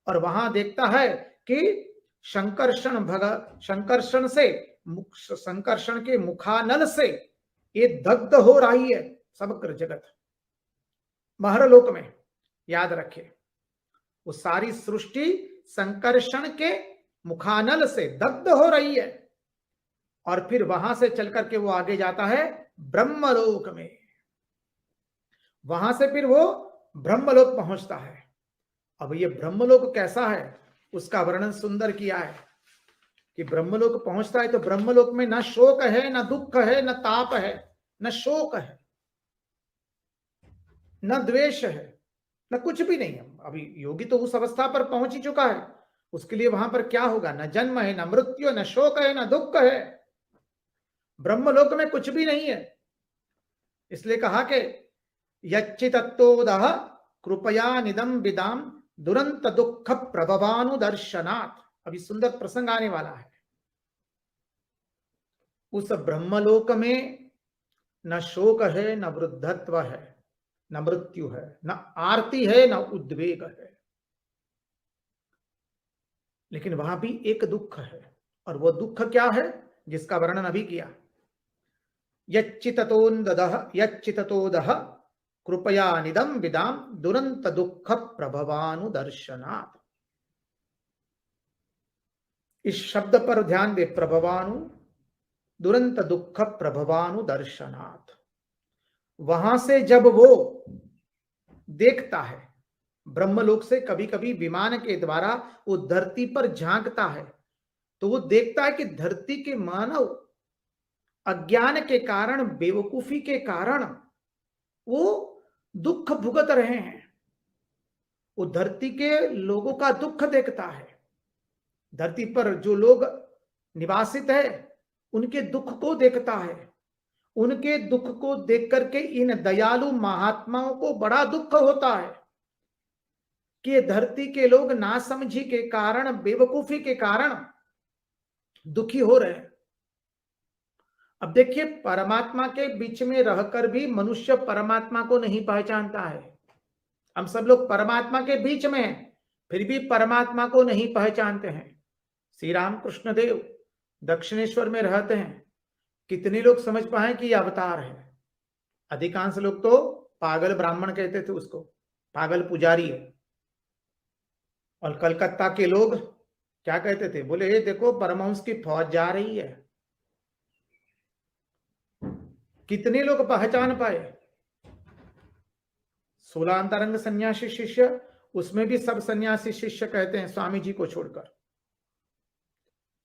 और वहां देखता है कि संकर्षण से, संकर्षण के मुखानल से ये दग्ध हो रही है समग्र जगत। महरलोक में याद रखे, वो सारी सृष्टि संकर्षण के मुखानल से दग्ध हो रही है और फिर वहां से चल करके वो आगे जाता है ब्रह्मलोक में। वहां से फिर वो ब्रह्मलोक पहुंचता है। अब ये ब्रह्मलोक कैसा है उसका वर्णन सुंदर किया है कि ब्रह्मलोक पहुंचता है तो ब्रह्मलोक में न शोक है, न दुख है, न ताप है, न शोक है, न द्वेष है, न कुछ भी नहीं है। अभी योगी तो उस अवस्था पर पहुंच ही चुका है, उसके लिए वहां पर क्या होगा, न जन्म है, न मृत्यु, न शोक है, न दुख है। ब्रह्मलोक में कुछ भी नहीं है। इसलिए कहा कि यच्चित्तोदः कृपया निदम विदाम दुरंत दुख प्रभवानुदर्शनात्। अभी सुंदर प्रसंग आने वाला है। उस ब्रह्मलोक में न शोक है, न वृद्धत्व है, न मृत्यु है, न आरती है, न उद्वेग है, लेकिन वहां भी एक दुख है। और वो दुख क्या है जिसका वर्णन अभी किया, यच्चित्तोदः कृपया निदम विदाम दुरंत दुख प्रभवानुदर्शनात्। इस शब्द पर ध्यान दे, प्रभवानु, दुरंत दुख प्रभवानुदर्शनात्। वहां से जब वो देखता है, ब्रह्मलोक से कभी कभी विमान के द्वारा वो धरती पर झांकता है, तो वो देखता है कि धरती के मानव अज्ञान के कारण, बेवकूफी के कारण वो दुख भुगत रहे हैं। वो धरती के लोगों का दुख देखता है। धरती पर जो लोग निवासित है उनके दुख को देखता है। उनके दुख को देख करके इन दयालु महात्माओं को बड़ा दुख होता है कि धरती के लोग नासमझी के कारण, बेवकूफी के कारण दुखी हो रहे हैं। अब देखिए, परमात्मा के बीच में रहकर भी मनुष्य परमात्मा को नहीं पहचानता है। हम सब लोग परमात्मा के बीच में हैं, फिर भी परमात्मा को नहीं पहचानते हैं। श्री रामकृष्ण देव दक्षिणेश्वर में रहते हैं, कितने लोग समझ पाए कि यह अवतार है? अधिकांश लोग तो पागल ब्राह्मण कहते थे उसको, पागल पुजारी है। और कलकत्ता के लोग क्या कहते थे? बोले ये देखो परमहंस की फौज जा रही है। कितने लोग पहचान पाए? 16 अंतरंग सन्यासी शिष्य, उसमें भी सब सन्यासी शिष्य कहते हैं स्वामी जी को छोड़कर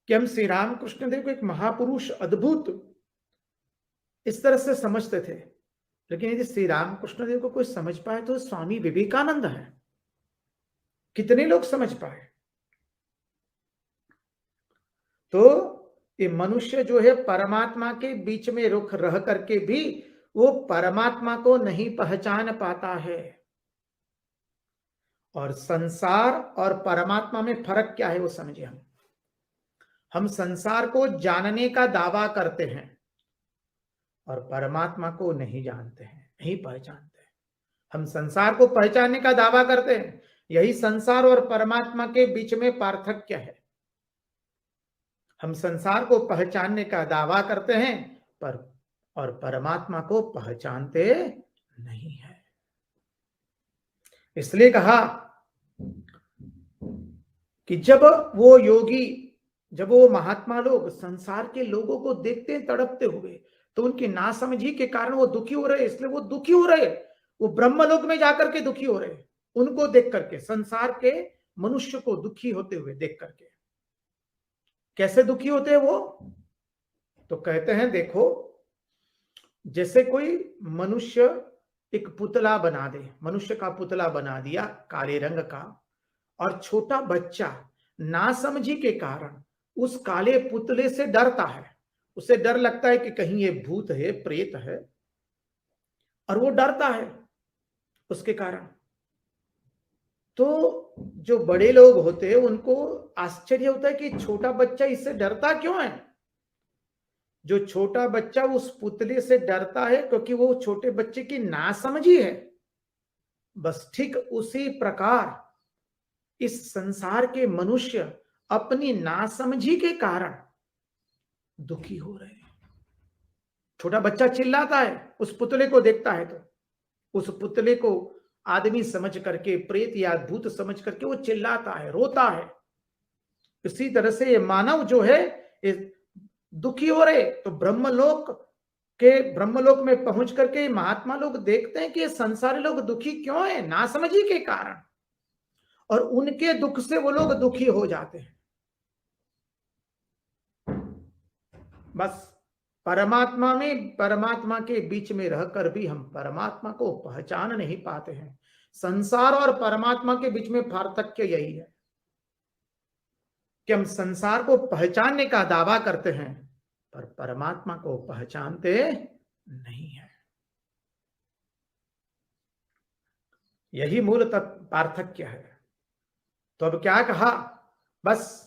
कि हम श्री रामकृष्ण देव को एक महापुरुष, अद्भुत इस तरह से समझते थे। लेकिन यदि श्री रामकृष्ण देव को कोई समझ पाए तो स्वामी विवेकानंद है। कितने लोग समझ पाए? तो ये मनुष्य जो है परमात्मा के बीच में रुख रह करके भी वो परमात्मा को नहीं पहचान पाता है। और संसार और परमात्मा में फर्क क्या है वो समझिए। हम संसार को जानने का दावा करते हैं और परमात्मा को नहीं जानते हैं, नहीं पहचानते हैं। हम संसार को पहचानने का दावा करते हैं, यही संसार और परमात्मा के बीच में पार्थक्य है। हम संसार को पहचानने का दावा करते हैं और परमात्मा को पहचानते नहीं है। इसलिए कहा कि जब वो योगी, जब वो महात्मा लोग संसार के लोगों को देखते हैं तड़पते हुए, तो उनकी नासमझी के कारण वो दुखी हो रहे। इसलिए वो दुखी हो रहे, वो ब्रह्मलोक में जाकर के दुखी हो रहे, उनको देख करके, संसार के मनुष्य को दुखी होते हुए देख करके। कैसे दुखी होते हैं वो? तो कहते हैं देखो, जैसे कोई मनुष्य एक पुतला बना दे, मनुष्य का पुतला बना दिया काले रंग का, और छोटा बच्चा नासमझी के कारण उस काले पुतले से डरता है। उसे डर लगता है कि कहीं ये भूत है, प्रेत है, और वो डरता है उसके कारण। तो जो बड़े लोग होते हैं उनको आश्चर्य होता है कि छोटा बच्चा इससे डरता क्यों है। जो छोटा बच्चा उस पुतले से डरता है क्योंकि वो छोटे बच्चे की नासमझी है। बस ठीक उसी प्रकार इस संसार के मनुष्य अपनी नासमझी के कारण दुखी हो रहे हैं। छोटा बच्चा चिल्लाता है, उस पुतले को देखता है तो उस पुतले को आदमी समझ करके, प्रेत या भूत समझ करके वो चिल्लाता है, रोता है। इसी तरह से ये मानव जो है दुखी हो रहे। तो ब्रह्मलोक में पहुंच करके महात्मा लोग देखते हैं कि ये संसारी लोग दुखी क्यों है, नासमझी के कारण, और उनके दुख से वो लोग दुखी हो जाते हैं। बस परमात्मा के बीच में रहकर भी हम परमात्मा को पहचान नहीं पाते हैं। संसार और परमात्मा के बीच में पार्थक्य यही है कि हम संसार को पहचानने का दावा करते हैं पर परमात्मा को पहचानते नहीं है। यही मूल पार्थक्य है। तो अब क्या कहा? बस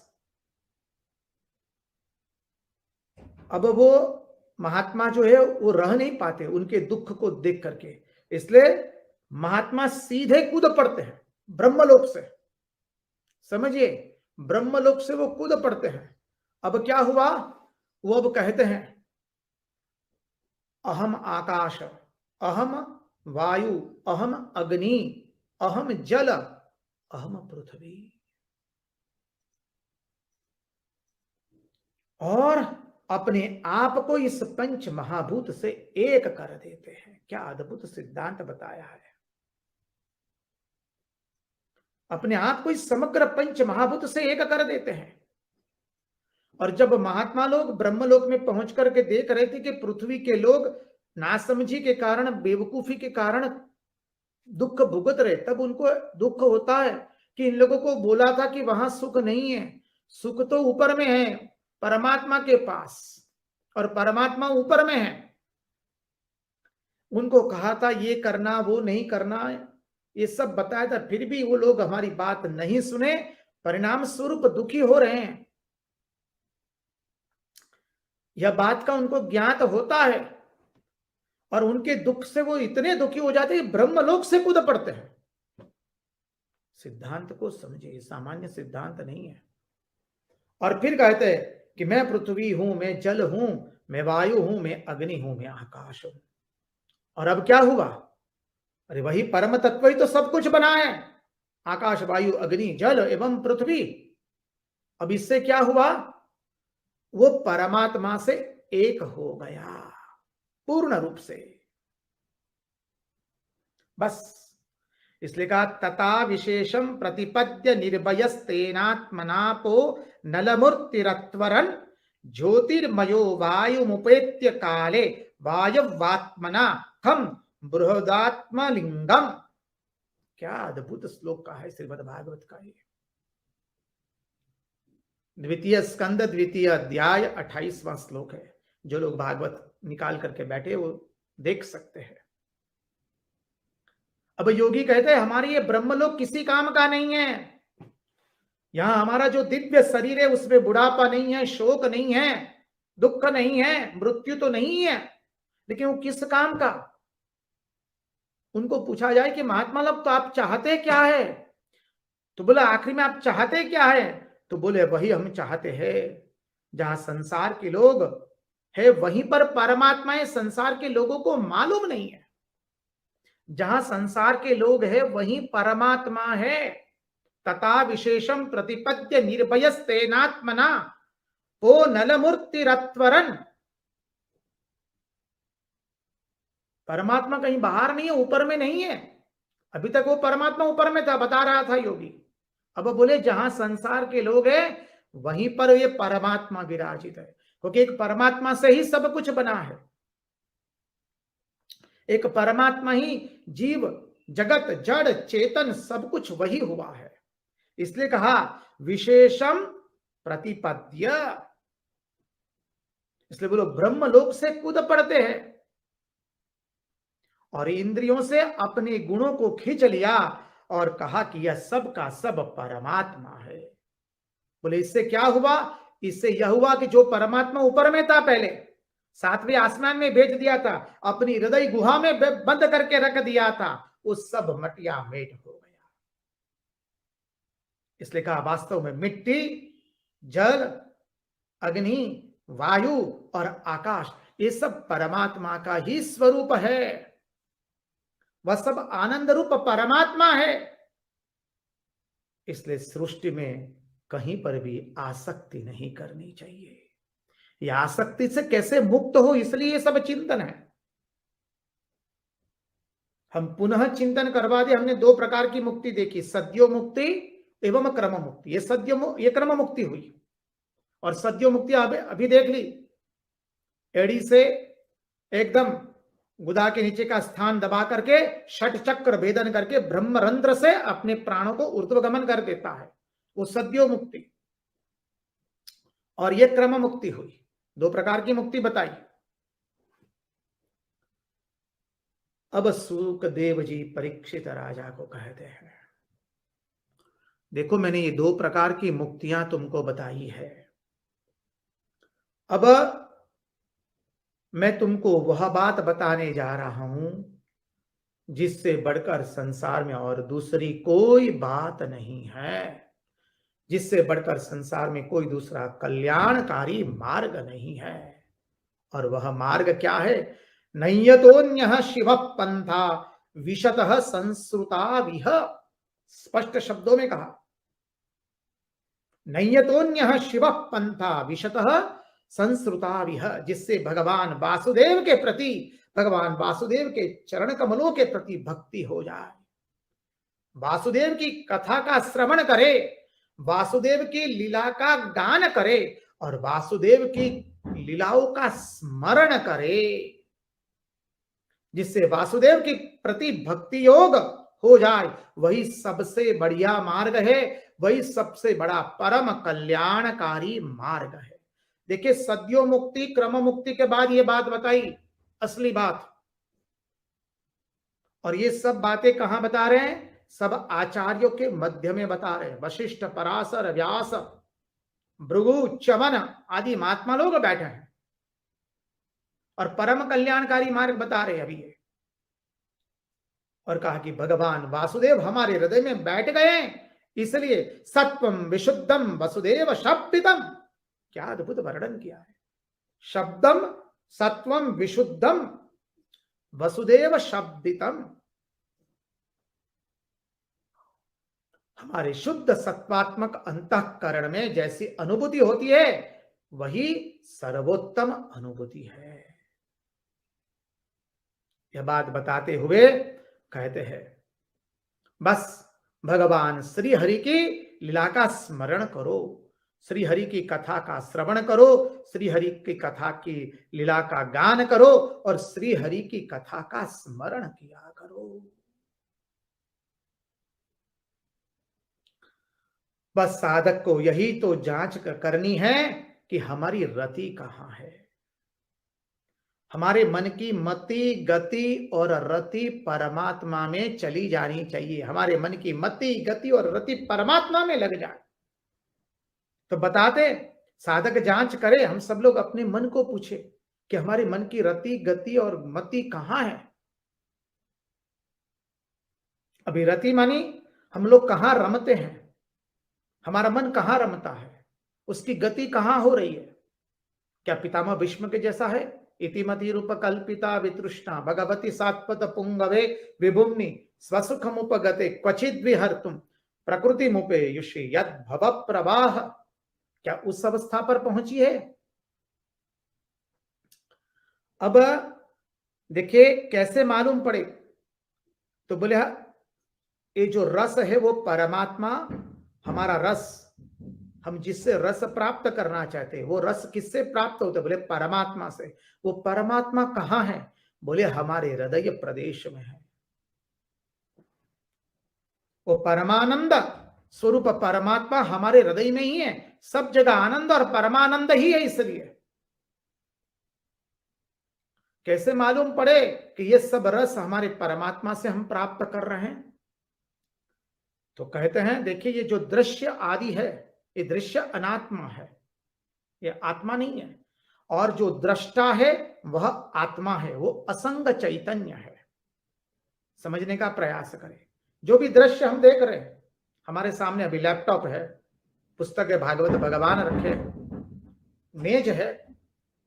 अब वो महात्मा जो है वो रह नहीं पाते उनके दुख को देख करके, इसलिए महात्मा सीधे कूद पड़ते हैं ब्रह्मलोक से। समझिए, ब्रह्मलोक से वो कूद पड़ते हैं। अब क्या हुआ? वो अब कहते हैं अहम आकाश, अहम वायु, अहम अग्नि, अहम जल, अहम पृथ्वी। और अपने आप को इस पंच महाभूत से एक कर देते हैं। क्या अद्भुत सिद्धांत बताया है। अपने आप को इस समग्र पंच महाभूत से एक कर देते हैं। और जब महात्मा लोग ब्रह्मलोक में पहुंच करके देख रहे थे कि पृथ्वी के लोग नासमझी के कारण, बेवकूफी के कारण दुख भुगत रहे, तब उनको दुख होता है कि इन लोगों को बोला था कि वहां सुख नहीं है, सुख तो ऊपर में है परमात्मा के पास। और परमात्मा ऊपर में है। उनको कहा था ये करना वो नहीं करना, ये सब बताया था, फिर भी वो लोग हमारी बात नहीं सुने, परिणाम स्वरूप दुखी हो रहे हैं। यह बात का उनको ज्ञात होता है और उनके दुख से वो इतने दुखी हो जाते हैं, ब्रह्मलोक से कूद पड़ते हैं। सिद्धांत को समझिए, सामान्य सिद्धांत नहीं है। और फिर कहते हैं कि मैं पृथ्वी हूं, मैं जल हूं, मैं वायु हूं, मैं अग्नि हूं, मैं आकाश हूं। और अब क्या हुआ? अरे वही परम तत्व ही तो सब कुछ बना है, आकाश वायु अग्नि जल एवं पृथ्वी। अब इससे क्या हुआ? वो परमात्मा से एक हो गया पूर्ण रूप से। बस इसलिए कहा तथा विशेषम प्रतिपद्य निर्भयस्तेनात्मनापो नलमूर्तिरत्वरन् ज्योतिर्मयो वायुमुपेत्य काले वायवात्मना खम बृहदात्मलिंगम। क्या अद्भुत श्लोक का है श्रीमद् भागवत का ये। द्वितीय स्कंद द्वितीय अध्याय 28वां श्लोक है। जो लोग भागवत निकाल करके बैठे वो देख सकते हैं। अब योगी कहते हैं हमारी ये ब्रह्मलोक किसी काम का नहीं है। यहां हमारा जो दिव्य शरीर है उसमें बुढ़ापा नहीं है, शोक नहीं है, दुख नहीं है, मृत्यु तो नहीं है, लेकिन वो किस काम का? उनको पूछा जाए कि महात्मा लोग तो आप चाहते क्या है? तो बोला आखिरी में आप चाहते क्या है? तो बोले वही हम चाहते हैं, जहां संसार के लोग है वहीं पर परमात्मा है, संसार के लोगों को मालूम नहीं है। जहां संसार के लोग हैं वहीं परमात्मा है। तथा विशेषम प्रतिपद्य निर्भयस्तेनात्मना वो नलमूर्तिरत्वरन्। परमात्मा कहीं बाहर नहीं है, ऊपर में नहीं है। अभी तक वो परमात्मा ऊपर में था, बता रहा था योगी। अब बोले जहां संसार के लोग हैं वहीं पर ये परमात्मा विराजित है, क्योंकि एक परमात्मा से ही सब कुछ बना है। एक परमात्मा ही जीव जगत जड़ चेतन सब कुछ वही हुआ है। इसलिए कहा विशेषम प्रतिपद्य। इसलिए बोलो ब्रह्मलोक से कूद पड़ते हैं और इंद्रियों से अपने गुणों को खींच लिया और कहा कि यह सब का सब परमात्मा है। बोले इससे क्या हुआ? इससे यह हुआ कि जो परमात्मा ऊपर में था पहले, सातवें आसमान में भेज दिया था, अपनी हृदय गुहा में बंद करके रख दिया था, वो सब मटिया मेट हो गया। इसलिए कहा वास्तव में मिट्टी, जल, अग्नि, वायु और आकाश ये सब परमात्मा का ही स्वरूप है। वह सब आनंद रूप परमात्मा है। इसलिए सृष्टि में कहीं पर भी आसक्ति नहीं करनी चाहिए। यह आसक्ति से कैसे मुक्त हो, इसलिए ये सब चिंतन है। हम पुनः चिंतन करवा दे। हमने दो प्रकार की मुक्ति देखी, सद्यो मुक्ति एवं क्रम मुक्ति। ये क्रम मुक्ति हुई और सद्यो मुक्ति अभी देख ली। एड़ी से एकदम गुदा के नीचे का स्थान दबा करके षट चक्र भेदन करके ब्रह्मरंध्र से अपने प्राणों को ऊर्ध्वगमन कर देता है, वो सद्यो मुक्ति। और ये क्रम मुक्ति हुई। दो प्रकार की मुक्ति बताई। अब सुखदेव जी परीक्षित राजा को कहते हैं देखो मैंने ये दो प्रकार की मुक्तियां तुमको बताई है। अब मैं तुमको वह बात बताने जा रहा हूं जिससे बढ़कर संसार में और दूसरी कोई बात नहीं है, जिससे बढ़कर संसार में कोई दूसरा कल्याणकारी मार्ग नहीं है। और वह मार्ग क्या है? नय्यतोन्यः शिव पंथा विशतः संस्रुताविह। स्पष्ट शब्दों में कहा, नय्यतोन्यः शिव पंथा विशतः संस्रुताविह, जिससे भगवान वासुदेव के प्रति, भगवान वासुदेव के चरण कमलों के प्रति भक्ति हो जाए, वासुदेव की कथा का श्रवण करे, वासुदेव की लीला का गान करे और वासुदेव की लीलाओं का स्मरण करे, जिससे वासुदेव के प्रति भक्ति योग हो जाए। वही सबसे बढ़िया मार्ग है, वही सबसे बड़ा परम कल्याणकारी मार्ग है। देखिए, सद्यो मुक्ति क्रम मुक्ति के बाद ये बात बताई, असली बात। और ये सब बातें कहां बता रहे हैं? सब आचार्यों के मध्य में बता रहे हैं। वशिष्ठ, पराशर, व्यास, भृगु, च्यवन आदि महात्मा लोग बैठे हैं और परम कल्याणकारी मार्ग बता रहे हैं अभी ये। और कहा कि भगवान वासुदेव हमारे हृदय में बैठ गए हैं, इसलिए सत्वम विशुद्धम वसुदेव शब्दितम। क्या अद्भुत वर्णन किया है। शब्दम सत्वम विशुद्धम वसुदेव शब्दितम। हमारे शुद्ध सत्वात्मक अंतःकरण में जैसी अनुभूति होती है, वही सर्वोत्तम अनुभूति है। यह बात बताते हुए कहते हैं, बस भगवान श्री हरि की लीला का स्मरण करो, श्री हरि की कथा का श्रवण करो, श्री हरि की कथा की लीला का गान करो और श्री हरि की कथा का स्मरण किया करो। बस साधक को यही तो जांच करनी है कि हमारी रति कहां है। हमारे मन की मति, गति और रति परमात्मा में चली जानी चाहिए। हमारे मन की मति, गति और रति परमात्मा में लग जाए। तो बताते, साधक जांच करे, हम सब लोग अपने मन को पूछे कि हमारे मन की रति, गति और मति कहां है। अभी रति मानी हम लोग कहां रमते हैं, हमारा मन कहां रमता है, उसकी गति कहां हो रही है। क्या पितामह भीष्म के जैसा है? इतिमति रूप कल्पिता वितृष्णा भगवती सात्वत पुंगवे विभुम्नि स्वसुखमुपगते क्वचिद विहर्तुम प्रकृति मुपे युषि यद भव प्रवाह। क्या उस अवस्था पर पहुंची है? अब देखिए कैसे मालूम पड़े, तो बोले ये जो रस है वो परमात्मा, हमारा रस, हम जिससे रस प्राप्त करना चाहते हैं, वो रस किससे प्राप्त होता है? बोले परमात्मा से। वो परमात्मा कहां है? बोले हमारे हृदय प्रदेश में है। वो परमानंद स्वरूप परमात्मा हमारे हृदय में ही है। सब जगह आनंद और परमानंद ही है। इसलिए कैसे मालूम पड़े कि ये सब रस हमारे परमात्मा से हम प्राप्त कर रहे हैं? तो कहते हैं, देखिए ये जो दृश्य आदि है, ये दृश्य अनात्मा है, ये आत्मा नहीं है। और जो दृष्टा है वह आत्मा है, वो असंग चैतन्य है। समझने का प्रयास करें। जो भी दृश्य हम देख रहे हैं, हमारे सामने अभी लैपटॉप है, पुस्तक है, भागवत भगवान रखे, मेज है,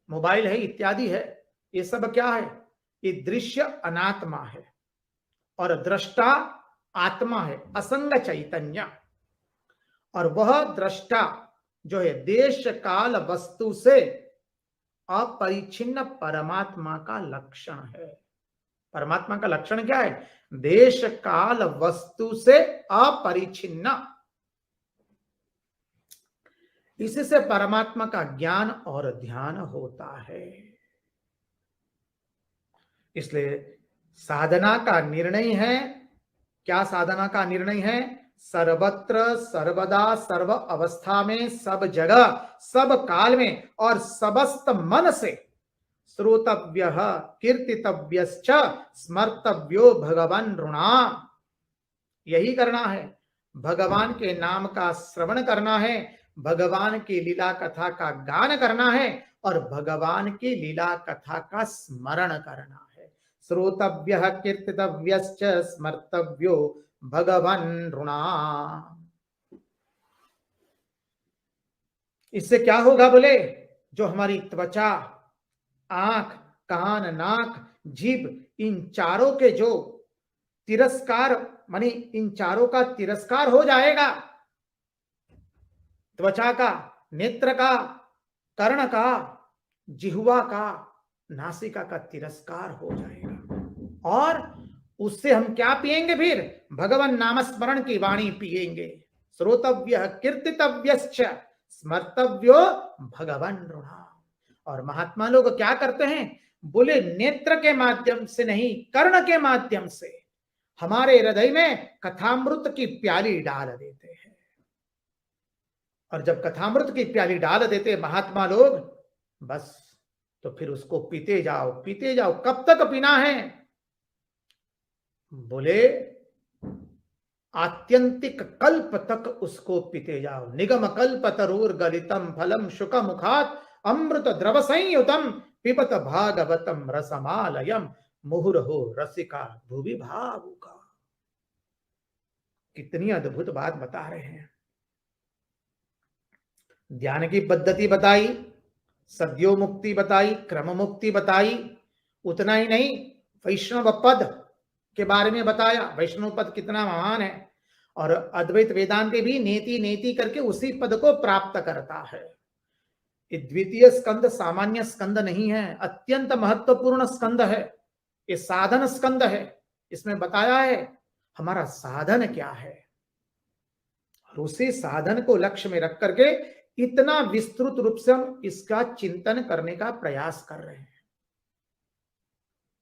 मोबाइल है, इत्यादि है, ये सब क्या है? ये दृश्य अनात्मा है और दृष्टा आत्मा है, असंग चैतन्य। और वह दृष्टा जो है देश काल वस्तु से अपरिच्छिन्न परमात्मा का लक्षण है। परमात्मा का लक्षण क्या है? देश काल वस्तु से अपरिच्छिन्न। इससे परमात्मा का ज्ञान और ध्यान होता है। इसलिए साधना का निर्णय है, क्या साधना का निर्णय है? सर्वत्र सर्वदा सर्व अवस्था में सब जगह सब काल में और सबस्त मन से श्रोतव्यः कीर्तितव्यश्च स्मर्तव्यो भगवान नृणाम्। यही करना है, भगवान के नाम का श्रवण करना है, भगवान की लीला कथा का गान करना है और भगवान की लीला कथा का स्मरण करना है। श्रोतव्यः कीर्तितव्यश्च स्मर्तव्यो भगवान नृणाम्। इससे क्या होगा? बोले जो हमारी त्वचा, आंख, कान, नाक, जीभ, इन चारों के जो तिरस्कार, मानी इन चारों का तिरस्कार हो जाएगा। त्वचा का, नेत्र का, कर्ण का, जिह्वा का, नासिका का तिरस्कार हो जाएगा। और उससे हम क्या पिएंगे? फिर भगवान नाम स्मरण की वाणी पिएंगे। श्रोतव्य कीर्तितव्यश्च स्मर्तव्यो भगवान नृणाम्। और महात्मा लोग क्या करते हैं? बोले नेत्र के माध्यम से नहीं, कर्ण के माध्यम से हमारे हृदय में कथामृत की प्याली डाल देते हैं और जब कथामृत की प्याली डाल देते महात्मा लोग, बस तो फिर उसको पीते जाओ पीते जाओ। कब तक पीना है? बोले आत्यंतिक कल्प तक उसको पीते जाओ। निगम कल्प तरुर गलितम फलम शुक मुखात अमृत द्रव संयुतम पिबत भागवतम रसमालयम मुहुर्हो रसिका भुवि भावुका। कितनी अद्भुत बात बता रहे हैं। ध्यान की पद्धति बताई, सद्यो मुक्ति बताई, क्रम मुक्ति बताई। उतना ही नहीं, वैष्णव पद के बारे में बताया, वैष्णव पद कितना महान है। और अद्वैत वेदांत भी नेति नेति करके उसी पद को प्राप्त करता है। ये द्वितीय स्कंद सामान्य स्कंद नहीं है, अत्यंत महत्वपूर्ण स्कंद है। ये साधन स्कंद है। इसमें बताया है हमारा साधन क्या है, और उसी साधन को लक्ष्य में रख करके इतना विस्तृत रूप से हम इसका चिंतन करने का प्रयास कर रहे हैं।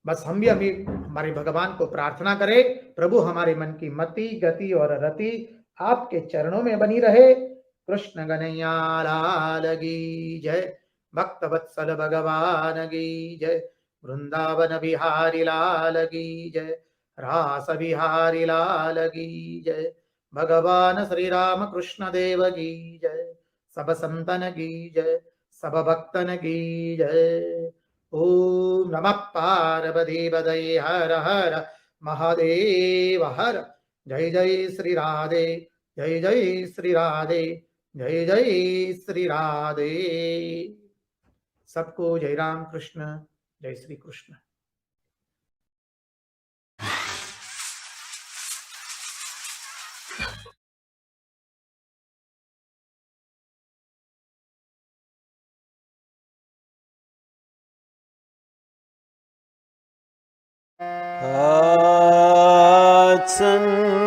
बस हम भी हमारे भगवान को प्रार्थना करें, प्रभु हमारे मन की मति गति और रति आपके चरणों में बनी रहे। कृष्ण कन्हैया लाल की जय, भक्त वत्सल भगवान की जय, वृंदावन बिहारी लाल की जय, रास बिहारी लाल की जय, भगवान श्री राम कृष्ण देव की जय, सब संतन की जय, सब भक्तन की जय। ओम नमः पार्वती पतये हर हर महादेव हर। जय जय श्री राधे, जय जय श्री राधे, जय जय श्री राधे। सबको जय राम कृष्ण, जय श्री कृष्ण।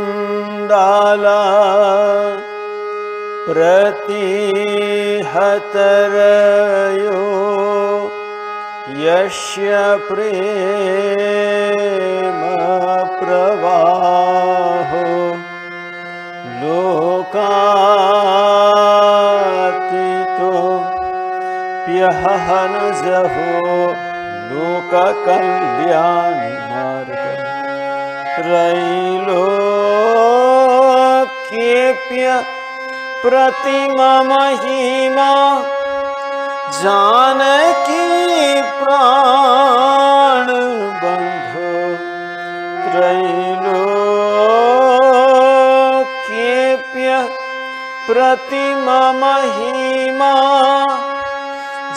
चंडाला प्रतिहतरयो यस्य प्रेम प्रवाहो लोकातीतो प्यहनजहो लोककल्याणी त्रैलोक्येऽप्य प्रतिमा महिमा जानकी प्राण बंधो त्रैलोक्येऽप्य प्रतिमा महिमा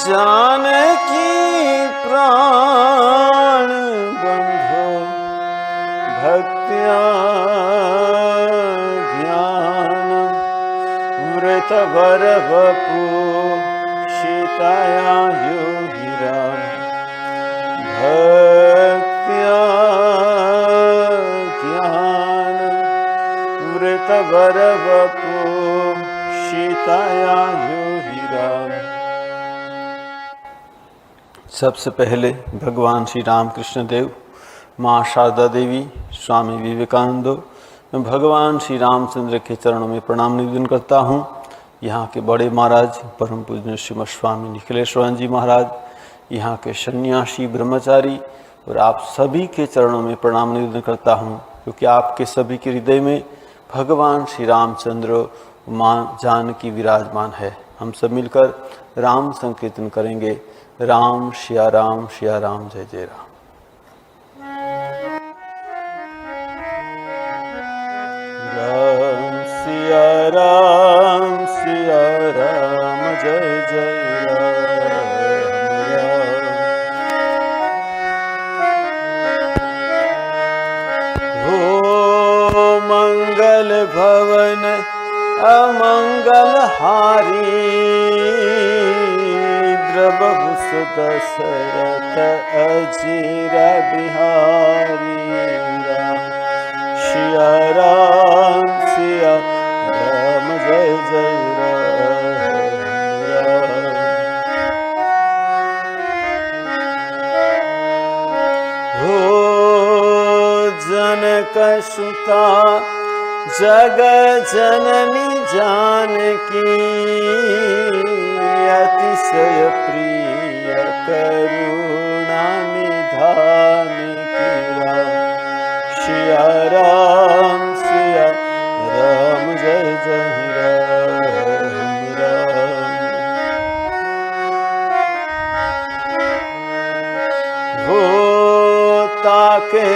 जानकी प्राण बंधो भक्त्या ज्ञान वृतवरवपु शीताया योगिरा भक्त्या ज्ञान वृतवरवपु शीताया योगिरा। सबसे पहले भगवान श्री रामकृष्ण देव, माँ शारदा देवी, स्वामी विवेकानंद, मैं भगवान श्री रामचंद्र के चरणों में प्रणाम निवेदन करता हूँ। यहाँ के बड़े महाराज परम पूज्य श्रीमद स्वामी निखिलेश्वर जी महाराज, यहाँ के सन्यासी ब्रह्मचारी और आप सभी के चरणों में प्रणाम निवेदन करता हूँ, क्योंकि आपके सभी के हृदय में भगवान श्री रामचंद्र माँ जानकी विराजमान है। हम सब मिलकर राम संकीर्तन करेंगे। राम सिया राम, जय जय राम। राम सिया राम, जय जय राम। हो मंगल भवन अमंगल हारी, द्रवहुस दशरथ अजीर बिहारी। सिया राम, जय जय राम। हो जनक सुता जग जननी जानकी अतिशय प्रिय करुणा निधान की सिया राम जय जय राम राम। हो ताके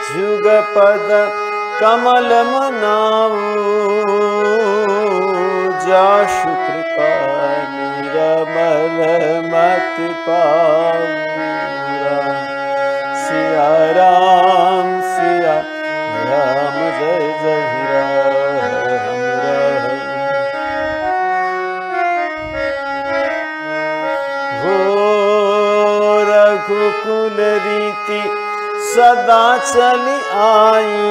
जुगपद कमल मनाऊ जाशु कृपा निरमल मति पाऊ सिया राम जय जय राम राम। हो रघुकुल रीति सदा चली आई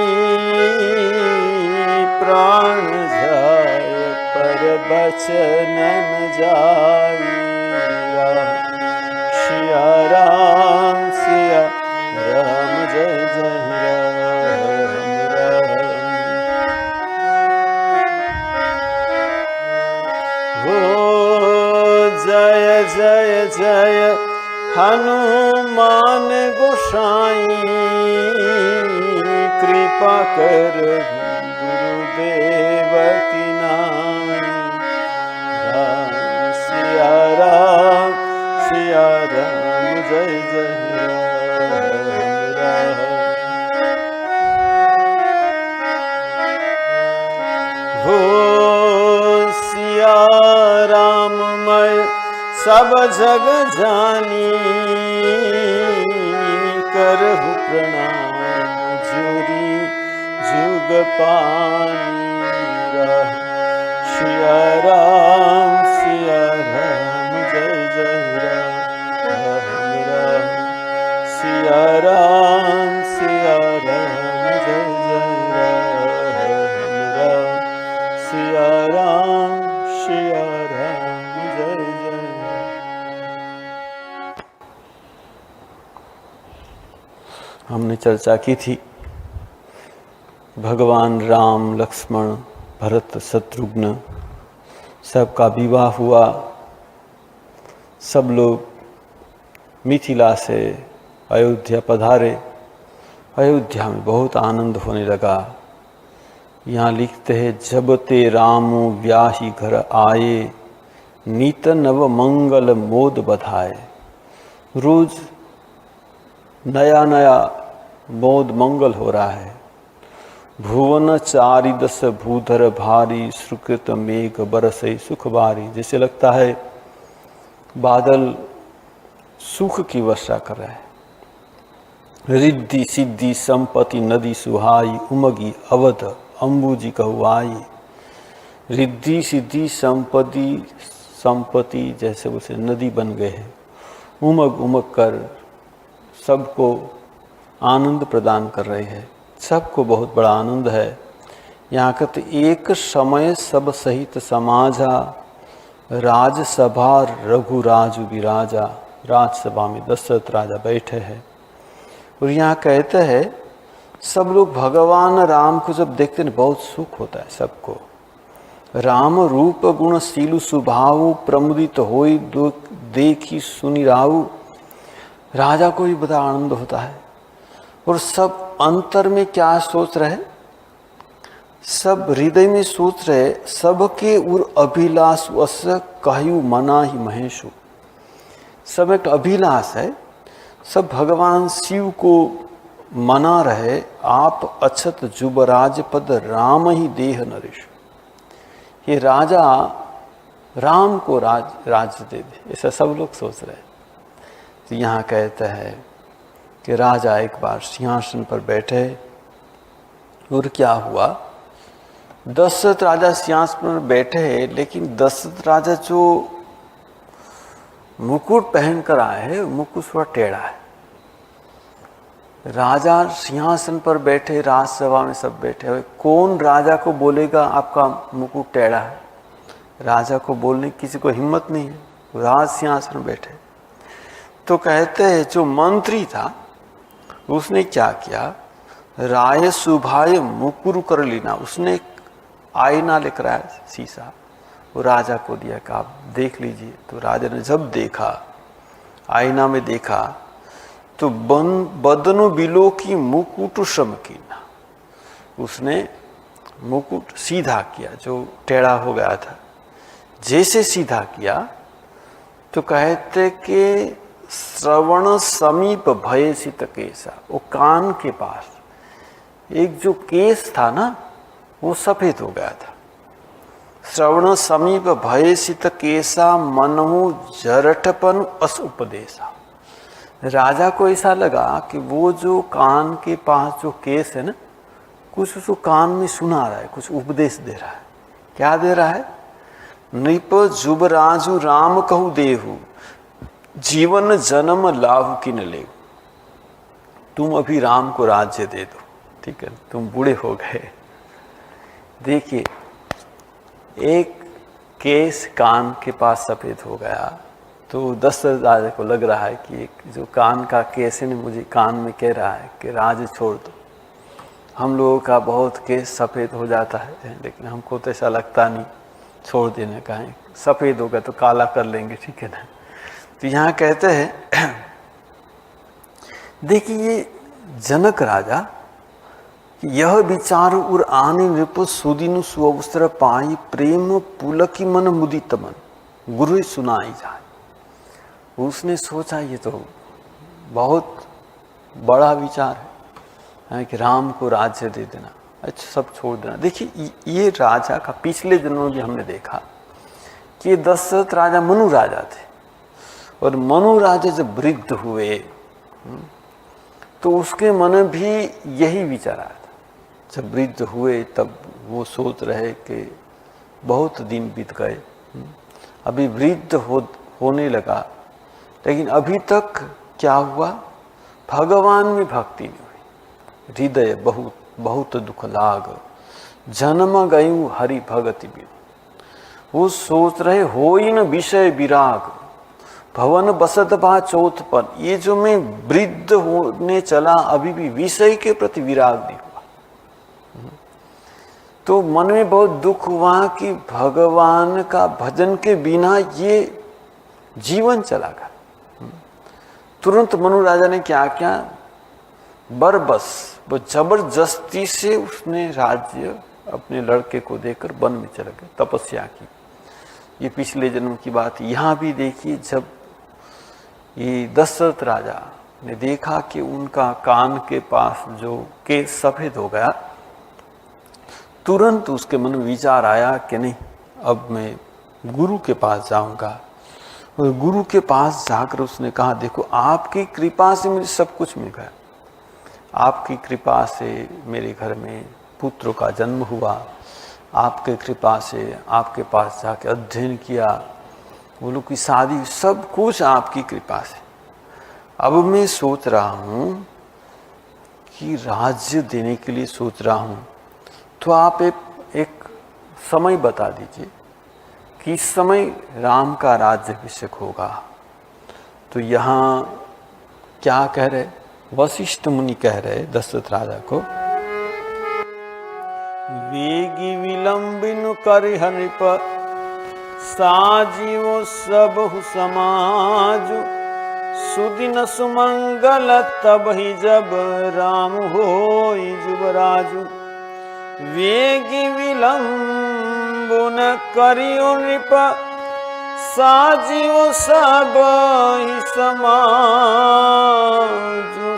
प्राण जाय पर बचन न जाई सिया राम जय जय राम राम। हो जय जय जय हनुमान गोसाई कृपा कर गुरुदेव की नाई सिया राम जय जय राम राम। हो सिया राम मैं सब जग जानी करहु प्रणाम जुरी जुग पानी सिया राम जय जय राम राम। सिया राम जय जय राम राम। सिया राम जय जय। हमने चर्चा की थी भगवान राम लक्ष्मण भरत शत्रुघ्न सबका विवाह हुआ। सब लोग मिथिला से अयोध्या पधारे। अयोध्या में बहुत आनंद होने लगा। यहाँ लिखते हैं जब ते रामो ब्याही घर आए नीत नव मंगल मोद बधाए। रोज नया नया मोद मंगल हो रहा है। भुवन चारिदस भूधर भारी सुकृत मेघ बरसई सुख बारी। जैसे लगता है बादल सुख की वर्षा कर रहा है। रिद्धि सिद्धि संपत्ति नदी सुहाई उमगी अवध अम्बुजी कहुआई। रिद्धि सिद्धि संपत्ति जैसे उसे नदी बन गए हैं। उमग उमग कर सबको आनंद प्रदान कर रहे हैं। सबको बहुत बड़ा आनंद है। यहाँ कहते एक समय सब सहित समाजा राजसभा रघुराज विराजा। राजसभा में दशरथ राजा बैठे हैं और यहाँ कहते हैं सब लोग भगवान राम को जब देखते हैं बहुत सुख होता है सबको। राम रूप गुण शीलु स्वभाव प्रमुदित होई देखी सुनी राहु। राजा को भी बड़ा आनंद होता है और सब अंतर में क्या सोच रहे, सब हृदय में सोच रहे सबके उर अभिलाष वस कहु मना ही महेशु। सब एक अभिलाष है। सब भगवान शिव को मना रहे आप अछत जुबराज पद राम ही देह नरेश। ये राजा राम को राज दे दे, ऐसा सब लोग सोच रहे। तो यहाँ कहते हैं कि राजा एक बार सिंहासन पर बैठे और क्या हुआ, दशरथ राजा सिंहासन पर बैठे हैं लेकिन दशरथ राजा जो मुकुट पहन कर आए हैं मुकुट थोड़ा टेढ़ा है। राजा सिंहासन पर बैठे, राजसभा में सब बैठे हुए, कौन राजा को बोलेगा आपका मुकुट टेढ़ा है? राजा को बोलने की किसी को हिम्मत नहीं है। राज सिंहासन बैठे तो कहते हैं जो मंत्री था उसने क्या किया, राय सुभाय मुकुरु कर लीना, उसने एक आईना लेकर आया शीशा, वो राजा को दिया कि आप देख लीजिए। तो राजा ने जब देखा, आईना में देखा, तो बदनो बिलो की मुकुट श्रम कीना, उसने मुकुट सीधा किया, जो टेढ़ा हो गया था जैसे सीधा किया, तो कहते कि श्रवण समीप भय सित केसा, वो कान के पास एक जो केस था ना, वो सफेद हो गया था। श्रवण समीप भय सित केसा मनहु जरठपन अस उपदेशा, राजा को ऐसा लगा कि वो जो कान के पास जो केस है ना, कुछ उसको कान में सुना रहा है, कुछ उपदेश दे रहा है। क्या दे रहा है? नृप जुबराजु राम कहु देहु, जीवन जन्म लाभ किन ले, तुम अभी राम को राज्य दे दो, ठीक है, तुम बूढ़े हो गए। देखिए, एक केस कान के पास सफेद हो गया, तो दशरथ राजा को लग रहा है कि एक जो कान का केस है ना, मुझे कान में कह रहा है कि राज्य छोड़ दो। हम लोगों का बहुत केस सफ़ेद हो जाता है, लेकिन हमको तो ऐसा लगता नहीं, छोड़ देने का है, सफ़ेद होगा तो काला कर लेंगे, ठीक है ना। तो यहाँ कहते हैं, देखिए ये जनक राजा, यह विचार उर आने नृप सुदिनु सुअवसर पाई, प्रेम पुलकी मन मुदित मन गुरु सुनाई जाए। उसने सोचा ये तो बहुत बड़ा विचार है कि राम को राज्य दे देना, अच्छा सब छोड़ देना। देखिए ये राजा का पिछले जन्म में भी हमने देखा कि दशरथ राजा मनु राजा थे, और मनु राजा जब वृद्ध हुए तो उसके मन में भी यही विचार आया था। जब वृद्ध हुए तब वो सोच रहे कि बहुत दिन बीत गए, अभी वृद्ध होने लगा, लेकिन अभी तक क्या हुआ, भगवान में भक्ति नहीं हुई, हृदय बहुत बहुत दुख लाग, जन्म गयु हरि भगति बिन। वो सोच रहे हो ही न विषय विराग, भवन बसत बा चौथपन, ये जो मैं वृद्ध होने चला अभी भी विषय के प्रति विराग नहीं हुआ। तो मन में बहुत दुख हुआ कि भगवान का भजन के बिना ये जीवन चला गया। तुरंत मनु राजा ने क्या किया, बरबस वो जबरदस्ती से उसने राज्य अपने लड़के को देकर वन में चला गया, तपस्या की। ये पिछले जन्म की बात। यहाँ भी देखिए, जब ये दशरथ राजा ने देखा कि उनका कान के पास जो केस सफेद हो गया, तुरंत उसके मन में विचार आया कि नहीं, अब मैं गुरु के पास जाऊंगा। और गुरु के पास जाकर उसने कहा, देखो आपकी कृपा से मुझे सब कुछ मिल गया, आपकी कृपा से मेरे घर में पुत्र का जन्म हुआ, आपके कृपा से आपके पास जाके अध्ययन किया, वो लोग की शादी, सब कुछ आपकी कृपा से। अब मैं सोच रहा हूँ कि राज्य देने के लिए सोच रहा हूँ, तो आप एक समय बता दीजिए किस समय राम का राज्याभिषेक होगा। तो यहाँ क्या कह रहे, वशिष्ठ मुनि कह रहे दशरथ राजा को, वेगी विलंबिनु करिह नृप, साजीवो सबहु समाज, सुदिन सुमंगल तब ही जब राम होई जुबराजु। वेगी विलंबु न करियो नृप, साजीवो सब ही समाज,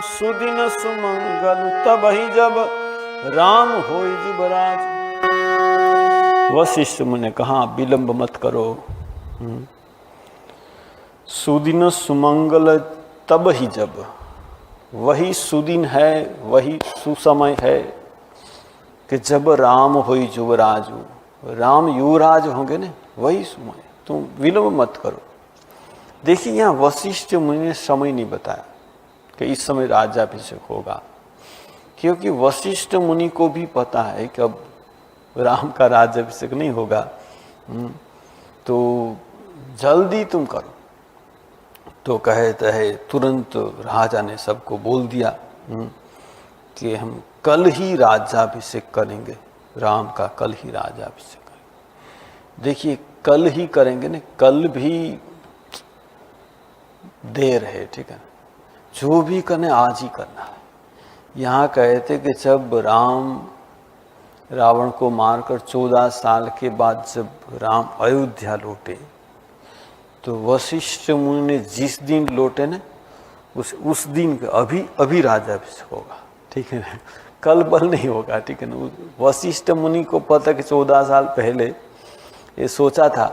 सुदिन सुमंगल तब ही जब राम होई जुबराज। वशिष्ठ मुनि ने कहा, विलंब मत करो, सुदिन सुमंगल तब ही जब, वही सुदिन है, वही सुसमय है कि जब राम होई युवराजु, राम युवराज होंगे ना, वही समय, तुम विलंब मत करो। देखिए यहाँ वशिष्ठ मुनि ने समय नहीं बताया कि इस समय राज्याभिषेक होगा, क्योंकि वशिष्ठ मुनि को भी पता है कि अब राम का राज्याभिषेक नहीं होगा, तो जल्दी तुम करो। तो कहते हैं तुरंत राजा ने सबको बोल दिया कि हम कल ही राज्याभिषेक करेंगे, राम का कल ही राज्याभिषेक करेंगे। देखिए कल ही करेंगे ना, कल भी देर है, ठीक है, जो भी करने आज ही करना है। यहाँ कहते कि जब राम रावण को मारकर 14 साल के बाद जब राम अयोध्या लौटे, तो वशिष्ठ मुनि ने जिस दिन लौटे ना, उस दिन अभी राज्याभिषेक होगा, ठीक है ना, कल बल नहीं होगा, ठीक है ना। वशिष्ठ मुनि को पता कि 14 साल पहले ये सोचा था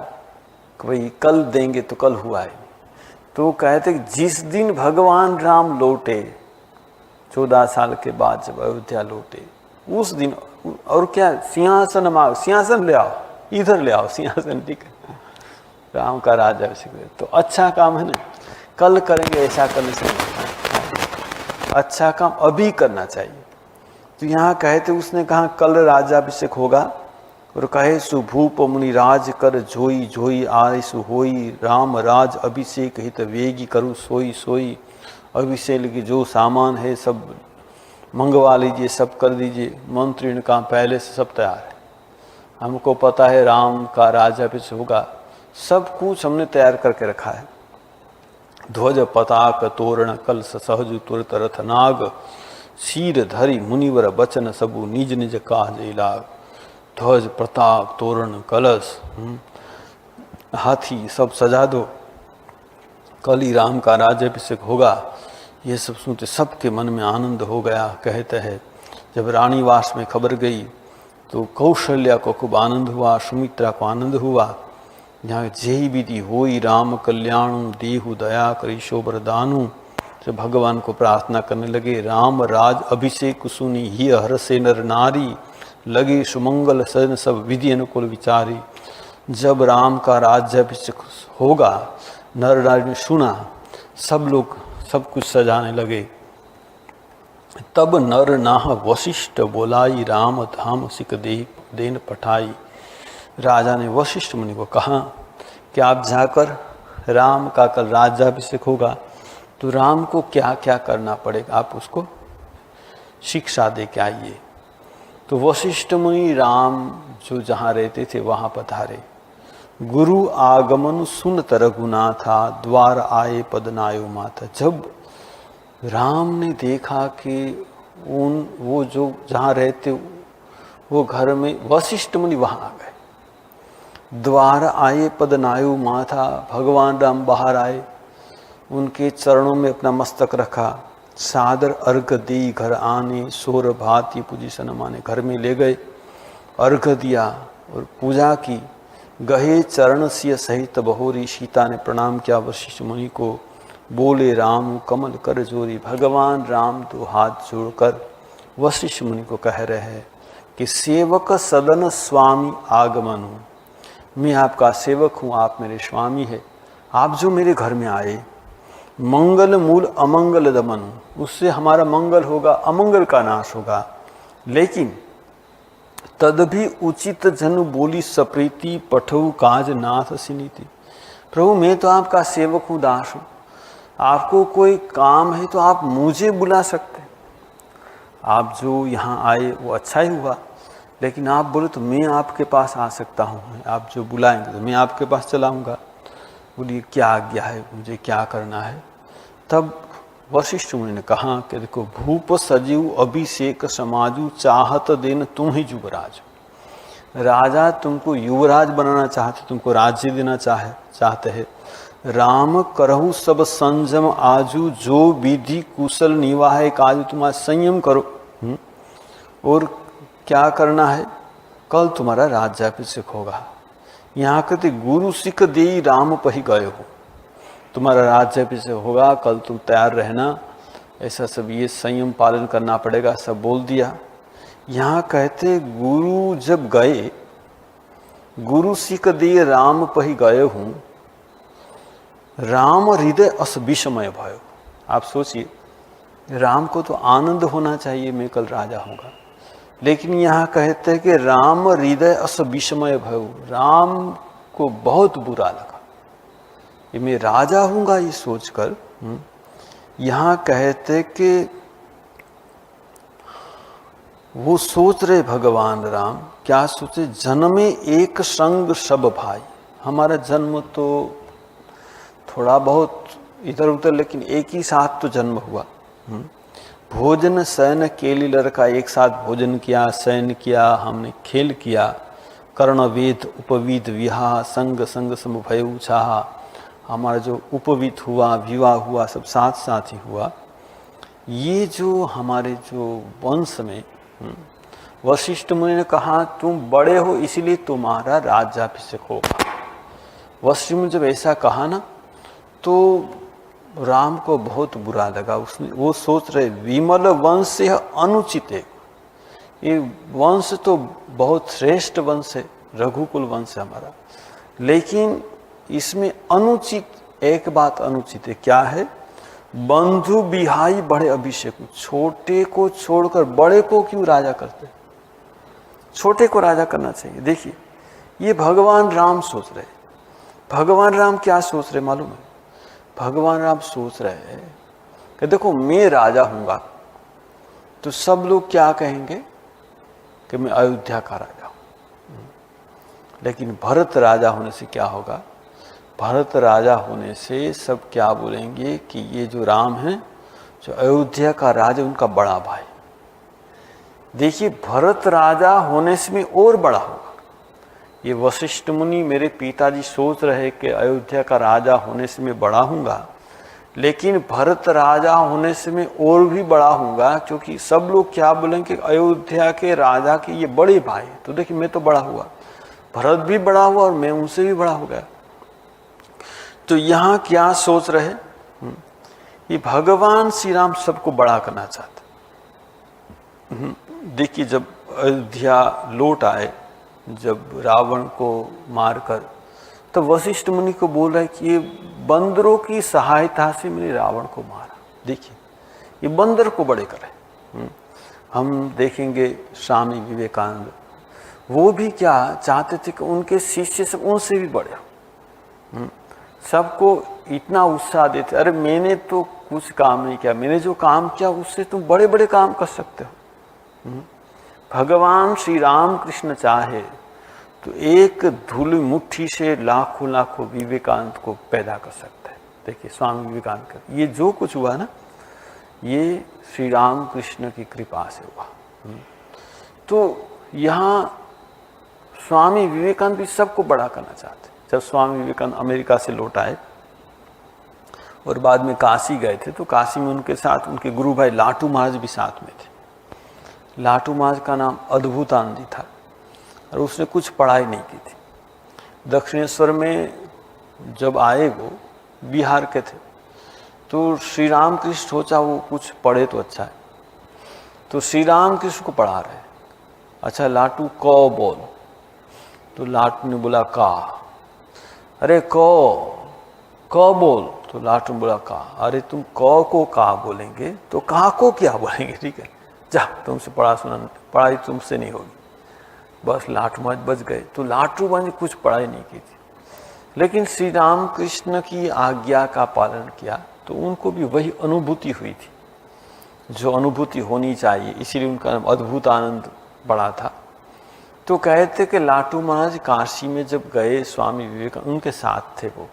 कि भाई कल देंगे, तो कल हुआ है। तो कहते कि जिस दिन भगवान राम लौटे 14 साल के बाद जब अयोध्या लौटे, उस दिन, और क्या, सिंहासन ले आओ, इधर ले आओ सिंहासन, ठीक है, राम का राज्याभिषेक। तो अच्छा काम है ना, कल करेंगे ऐसा करने से नहीं, अच्छा काम अभी करना चाहिए। तो यहाँ कहते उसने कहा कल राज्याभिषेक होगा, और कहे सुभूप मुनिराज कर जोई जोई आयसु होई, राम राज अभिषेक हित वेगी करूँ सोई सोई। अभिषेक की जो सामान है सब मंगवा लीजिए, सब कर दीजिए। मंत्री ने कहा पहले से सब तैयार है, हमको पता है राम का राज्याभिषेक होगा, सब कुछ हमने तैयार करके रखा है। ध्वज पताक तोरण कल सहज तुरत रथ नाग, शीर धरी मुनिवर बचन सबु निज निज काज इलाग। ध्वज प्रताप तोरण कलश हाथी सब सजा दो, कल ही राम का राज्याभिषेक होगा। ये सब सुनते सबके मन में आनंद हो गया। कहते हैं जब रानीवास में खबर गई तो कौशल्या को खूब आनंद हुआ, सुमित्रा को आनंद हुआ। यहाँ जेहि विधि होई राम कल्याणु, देहु दया करी शोभर दानु। जब भगवान को प्रार्थना करने लगे, राम राज अभिषेक सुनी ही हर्षे नर नारी, लगे सुमंगल सजन सब विधि अनुकूल विचारी। जब राम का राज्याभिषेक होगा, नर नारी ने सुना, सब लोग सब कुछ सजाने लगे। तब नर नाह वशिष्ठ बोलाई, राम धाम सिक देन पठाई। राजा ने वशिष्ठ मुनि को कहा कि आप जाकर राम का कल राज्याभिषेक होगा, तो राम को क्या क्या करना पड़ेगा आप उसको शिक्षा दे के आइए। तो वशिष्ठ मुनि राम जो जहाँ रहते थे वहाँ पधारे। गुरु आगमन सुनत रघुनाथा, द्वार आए पदनायो माथा। जब राम ने देखा कि वो जो जहाँ रहते वो घर में वशिष्ठ मुनि वहाँ आ गए। द्वार आए पदनायो माथा, भगवान राम बाहर आए, उनके चरणों में अपना मस्तक रखा। सादर अर्घ दी घर आने, सोर भांति पूजी सन माने। घर में ले गए, अर्घ दिया और पूजा की। गहे चरण सिय सहित बहोरी, सीता ने प्रणाम किया वशिष्ठ मुनि को। बोले राम कमल कर जोरी, भगवान राम तो हाथ जोड़कर वशिष्ठ मुनि को कह रहे हैं कि सेवक सदन स्वामी आगमन हूँ, मैं आपका सेवक हूँ, आप मेरे स्वामी है। आप जो मेरे घर में आए, मंगल मूल अमंगल दमन, उससे हमारा मंगल होगा, अमंगल का नाश होगा। लेकिन तद भी उचित जन बोली सप्रीति, पठऊ काज नाथ सिनीति। प्रभु मैं तो आपका सेवक हूँ, दास हूँ, आपको कोई काम है तो आप मुझे बुला सकते। आप जो यहाँ आए वो अच्छा ही हुआ, लेकिन आप बोले तो मैं आपके पास आ सकता हूँ, आप जो बुलाएंगे तो मैं आपके पास चला आऊँगा। बोलिए क्या आज्ञा है, मुझे क्या करना है। तब वशिष्ठ मुनि ने कहा कि देखो, भूप सजीव अभिषेक समाजू, चाहत देन तुम ही युवराज। राजा तुमको युवराज बनाना चाहते, तुमको राज्य देना चाहते हैं। राम करहु सब संयम आजू, जो विधि कुशल निवाहे काजू। तुम्हारा संयम करो। और क्या करना है, कल तुम्हारा राज्याभिषेक होगा। यहाँ कहते गुरु सिख दे राम पही गए हो, तुम्हारा राज्याभिषेक होगा, कल तुम तैयार रहना। ऐसा सब ये संयम पालन करना पड़ेगा, सब बोल दिया। यहाँ कहते गुरु जब गए, गुरु सिख दे राम पही गए हूँ, राम हृदय अस विषमय भयो। आप सोचिए, राम को तो आनंद होना चाहिए मैं कल राजा होऊंगा, लेकिन यहाँ कहते हैं कि राम हृदय अस विषमय भयो, राम को बहुत बुरा लगा ये मैं राजा हूँगा ये सोचकर। यहाँ कहते कि वो सोच रहे भगवान राम, क्या सोचे, जन्मे एक संग सब भाई। हमारा जन्म तो थोड़ा बहुत इधर उधर, लेकिन एक ही साथ तो जन्म हुआ। भोजन शयन केली लड़का, एक साथ भोजन किया, शयन किया, हमने खेल किया। कर्णवेद उपवीत विवाह, संग संग समभय चाहा, हमारा जो उपवीत हुआ, विवाह हुआ, सब साथ साथ ही हुआ। ये जो हमारे जो वंश में वशिष्ठ मुनि ने कहा तुम बड़े हो इसलिए तुम्हारा राज्याभिषेक होगा। वशिष्ठ मुनि जब ऐसा कहा ना तो राम को बहुत बुरा लगा। उसने वो सोच रहे विमल वंश यह अनुचित है, ये वंश तो बहुत श्रेष्ठ वंश है, रघुकुल वंश है हमारा, लेकिन इसमें अनुचित एक बात अनुचित है। क्या है? बंधु बिहाई बड़े अभिषेक, छोटे को छोड़कर बड़े को क्यों राजा करते? छोटे को राजा करना चाहिए। देखिए ये भगवान राम सोच रहे। भगवान राम क्या सोच रहे मालूम है? भगवान राम सोच रहे हैं कि देखो मैं राजा हूंगा तो सब लोग क्या कहेंगे कि मैं अयोध्या का राजा हूं, लेकिन भरत राजा होने से क्या होगा? भरत राजा होने से सब क्या बोलेंगे कि ये जो राम है, जो अयोध्या का राजा, उनका बड़ा भाई। देखिए भरत राजा होने से मैं और बड़ा होगा। ये वशिष्ठ मुनि मेरे पिताजी सोच रहे कि अयोध्या का राजा होने से मैं बड़ा हूँगा, लेकिन भरत राजा होने से मैं और भी बड़ा हूँगा, क्योंकि सब लोग क्या बोलेंगे कि अयोध्या के राजा के ये बड़े भाई। तो देखिए मैं तो बड़ा हुआ, भरत भी बड़ा हुआ और मैं उनसे भी बड़ा हो गया। तो यहाँ क्या सोच रहे? ये भगवान श्री राम सबको बड़ा करना चाहते। देखिए जब अयोध्या लौट आए, जब रावण को मारकर, तो वशिष्ठ मुनि को बोल रहा है कि ये बंदरों की सहायता से मैंने रावण को मारा। देखिए ये बंदर को बड़े करे। हम देखेंगे स्वामी विवेकानंद, वो भी क्या चाहते थे कि उनके शिष्य सब उनसे भी बड़े हो, सबको इतना उत्साह देते, अरे मैंने तो कुछ काम नहीं किया, मैंने जो काम किया उससे तुम बड़े बड़े काम कर सकते हो। भगवान श्री राम कृष्ण चाहे तो एक धूली मुट्ठी से लाखों लाखों विवेकानंद को पैदा कर सकते हैं। देखिए स्वामी विवेकानंद का ये जो कुछ हुआ ना, ये श्री राम कृष्ण की कृपा से हुआ। तो यहाँ स्वामी विवेकानंद भी सबको बड़ा करना चाहते। जब स्वामी विवेकानंद अमेरिका से लौट आए और बाद में काशी गए थे, तो काशी में उनके साथ उनके गुरु भाई लाटू महाराज भी साथ में थे। लाटू महाराज का नाम अद्भुतानंदी था और उसने कुछ पढ़ाई नहीं की थी। दक्षिणेश्वर में जब आए, वो बिहार के थे, तो श्री राम कृष्ण सोचा वो कुछ पढ़े तो अच्छा है, तो श्री राम कृष्ण को पढ़ा रहे। अच्छा लाटू क बोल, तो लाटू ने बोला का। अरे क बोल, तो लाटू ने बोला का। अरे तुम क को का बोलेंगे तो का को क्या बोलेंगे? ठीक है, जा तुमसे पढ़ाई तुमसे नहीं होगी। बस लाटू महाराज बच गए। तो लाटू महाराज ने कुछ पढ़ाई नहीं की थी, लेकिन श्री राम कृष्ण की आज्ञा का पालन किया, तो उनको भी वही अनुभूति हुई थी जो अनुभूति होनी चाहिए, इसीलिए उनका नाम अद्भुत आनंद बड़ा था। तो कहते कि लाटू महाराज काशी में जब गए, स्वामी विवेकानंद उनके साथ थे वो।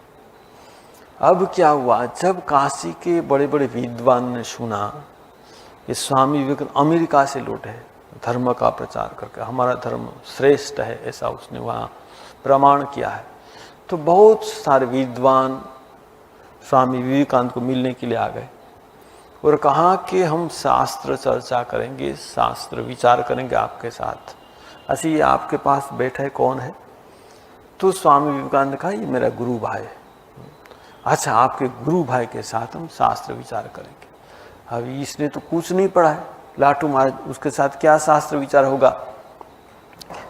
अब क्या हुआ, जब काशी के बड़े बड़े विद्वान ने सुना ये स्वामी विवेकानंद अमेरिका से लौटे, धर्म का प्रचार करके हमारा धर्म श्रेष्ठ है, ऐसा उसने वहाँ प्रमाण किया है, तो बहुत सारे विद्वान स्वामी विवेकानंद को मिलने के लिए आ गए और कहा कि हम शास्त्र चर्चा करेंगे, शास्त्र विचार करेंगे आपके साथ। ऐसे ये आपके पास बैठा है, कौन है? तो स्वामी विवेकानंद ने कहा ये मेरा गुरु भाई है। अच्छा आपके गुरु भाई के साथ हम शास्त्र विचार करेंगे। अभी इसने तो कुछ नहीं पढ़ा है, लाटू महाराज, उसके साथ क्या शास्त्र विचार होगा?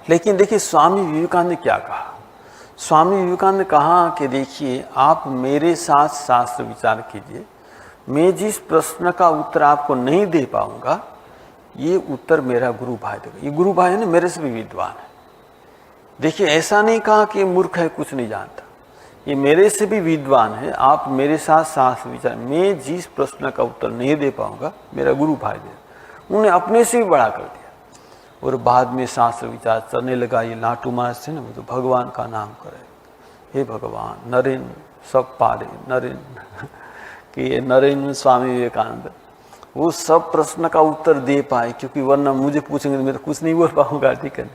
लेकिन देखिए स्वामी विवेकानंद ने क्या कहा। स्वामी विवेकानंद ने कहा कि देखिए आप मेरे साथ शास्त्र विचार कीजिए, मैं जिस प्रश्न का उत्तर आपको नहीं दे पाऊंगा, ये उत्तर मेरा गुरु भाई देगा। ये गुरु भाई है ना, मेरे से भी विद्वान है। देखिए ऐसा नहीं कहा कि मूर्ख है, कुछ नहीं जानता, ये मेरे से भी विद्वान है। आप मेरे साथ शास्त्र विचार, मैं जिस प्रश्न का उत्तर नहीं दे पाऊंगा, मेरा गुरु भाई देगा। उन्हें अपने से भी बड़ा कर दिया। और बाद में शास्त्र विचार चलने लगा। ये लाटू महाराज थे ना, वो तो भगवान का नाम करे, हे भगवान नरेंद्र सब पाले नरेंद्र कि ये नरेंद्र स्वामी विवेकानंद वो सब प्रश्न का उत्तर दे पाए, क्योंकि वरना मुझे पूछेंगे तो मैं तो कुछ नहीं बोल पाऊंगा। ठीक है,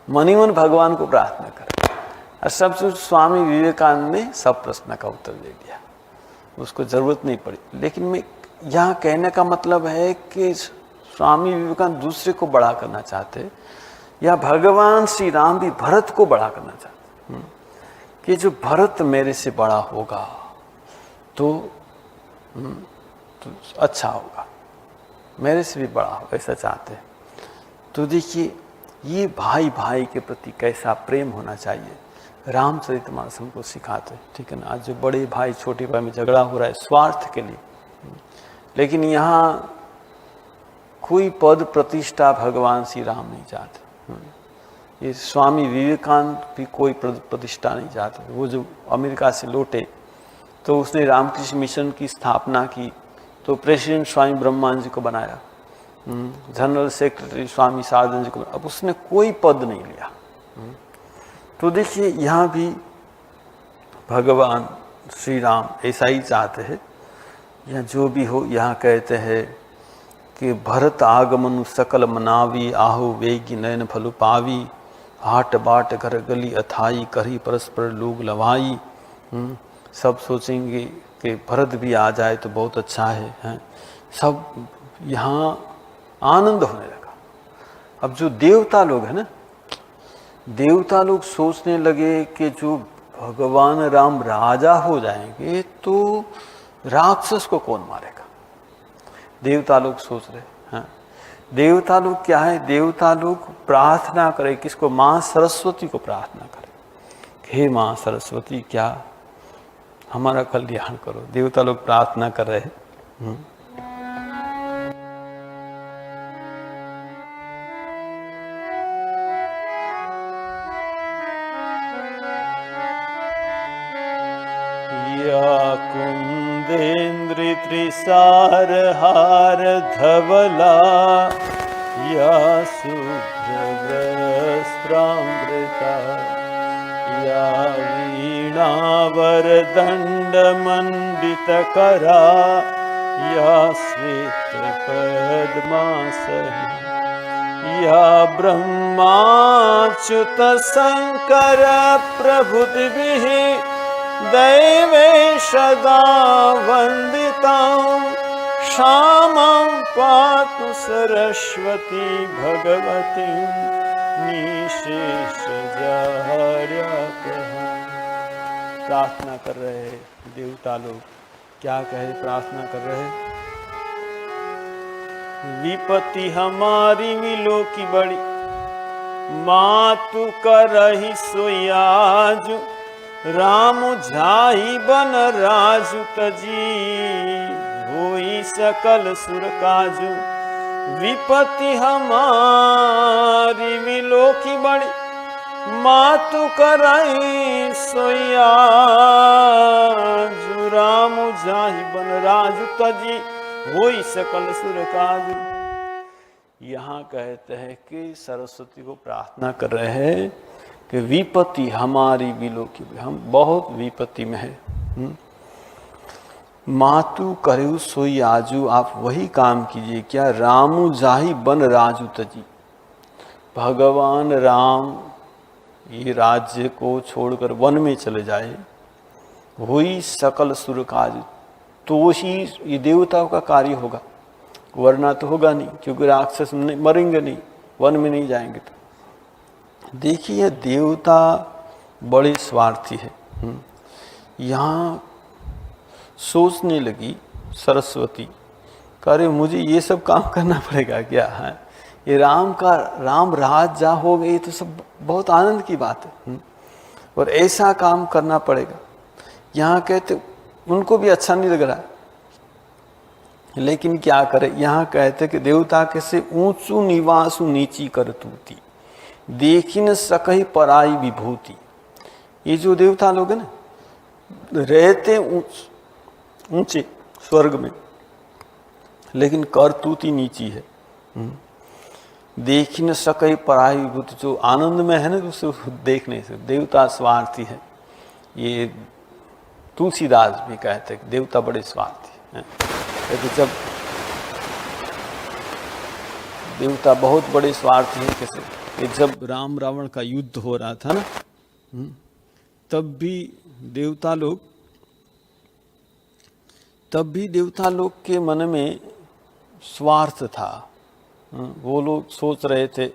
मन ही मन भगवान को प्रार्थना करें। और सब स्वामी विवेकानंद ने सब प्रश्न का उत्तर दे दिया, उसको जरूरत नहीं पड़ी। लेकिन मैं यहाँ कहने का मतलब है कि स्वामी विवेकानंद दूसरे को बड़ा करना चाहते, या भगवान श्री राम भी भरत को बड़ा करना चाहते कि जो भरत मेरे से बड़ा होगा तो अच्छा होगा, मेरे से भी बड़ा होगा, ऐसा चाहते हैं। तो देखिए ये भाई भाई के प्रति कैसा प्रेम होना चाहिए, रामचरितमानस हमको सिखाते हैं। ठीक है ना, आज जो बड़े भाई छोटे भाई में झगड़ा हो रहा है स्वार्थ के लिए, लेकिन यहाँ कोई पद प्रतिष्ठा भगवान श्री राम नहीं चाहते। ये स्वामी विवेकानंद भी कोई प्रतिष्ठा नहीं चाहते। वो जो अमेरिका से लौटे तो उसने रामकृष्ण मिशन की स्थापना की, तो प्रेसिडेंट स्वामी ब्रह्मानंद जी को बनाया, जनरल सेक्रेटरी स्वामी साधन जी को, अब उसने कोई पद नहीं लिया। तो देखिए यहाँ भी भगवान श्री राम ऐसा ही चाहते हैं, या जो भी हो। यहाँ कहते हैं कि भरत आगमनु सकल मनावी, आहु वेगी नयन फलु पावी, हाट बाट घर गली अथाई, करी परस्पर लोग लवाई। सब सोचेंगे कि भरत भी आ जाए तो बहुत अच्छा है, हैं? सब यहाँ आनंद होने लगा। अब जो देवता लोग हैं ना, देवता लोग सोचने लगे कि जो भगवान राम राजा हो जाएंगे तो राक्षस को कौन मारेगा। देवता लोग सोच रहे हैं। देवता लोग क्या है, देवता लोग प्रार्थना करें किसको, माँ सरस्वती को प्रार्थना करें, हे माँ सरस्वती क्या हमारा कल्याण करो। देवता लोग प्रार्थना कर रहे हैं। या कुंदेन्द्र त्रिसार हार धवला, या शुभ्र वस्त्रामृता, या वीणावर दंड मंडित करा, या श्वेत पद्मासनी, या ब्रह्माच्युत शंकर प्रभुतिभिः दैवे सदा वंदितां, श्यामं पातु सरस्वती भगवती निशेष प्रार्थना कर रहे हैं देवता लोग। क्या कहे प्रार्थना कर रहे हैं, विपत्ति हमारी मिलो की बड़ी, मातु करहि सोयाजु, राम झाई बन राजु तजी, होई सकल सुर काजु। विपत्ति हमारी मिलो की बड़ी, मातु करई सोयाजु, राम झाई बन राजु तजी, होई सकल सुर काजु। यहाँ कहते हैं कि सरस्वती को प्रार्थना कर रहे हैं कि विपत्ति हमारी बिलो की, हम बहुत विपत्ति में है। मातु करहु सोई आजू, आप वही काम कीजिए क्या, रामु जाहि बन राजू तजी, भगवान राम ये राज्य को छोड़कर वन में चले जाए, हुई सकल सुर काज, तो ही ये देवताओं का कार्य होगा, वरना तो होगा नहीं, क्योंकि राक्षस मरेंगे नहीं, वन में नहीं जाएंगे। तो देखिए देवता बड़े स्वार्थी है। यहाँ सोचने लगी सरस्वती, करे मुझे ये सब काम करना पड़ेगा क्या है, ये राम राज जा हो गई तो सब बहुत आनंद की बात है, और ऐसा काम करना पड़ेगा। यहाँ कहते उनको भी अच्छा नहीं लग रहा है, लेकिन क्या करे, यहाँ कहते कि देवता कैसे ऊंचू निवासु नीची कर तूती, देखी न सकही पराई विभूति। ये जो देवता लोग हैं ना, रहते ऊंचे स्वर्ग में, लेकिन करतूती नीची है। देख न सके पराई बुत, जो आनंद में है ना उसे देख नहीं सकते। देवता स्वार्थी है, ये तुलसीदास भी कहते हैं देवता बड़े स्वार्थी हैं। लेकिन जब देवता बहुत बड़े स्वार्थी हैं कैसे, कि जब राम रावण का युद्ध हो रहा था ना, तब भी देवता लोग के मन में स्वार्थ था। वो लोग सोच रहे थे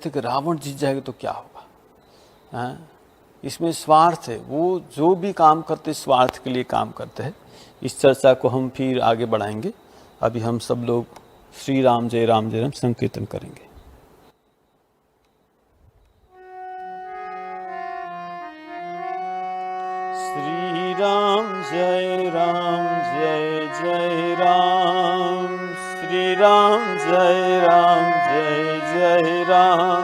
कि रावण जीत जाएगा तो क्या होगा। इसमें स्वार्थ है, वो जो भी काम करते स्वार्थ के लिए काम करते हैं। इस चर्चा को हम फिर आगे बढ़ाएंगे। अभी हम सब लोग श्री राम जय राम संकीर्तन करेंगे। श्री राम जय जय राम, श्री राम जय जय राम,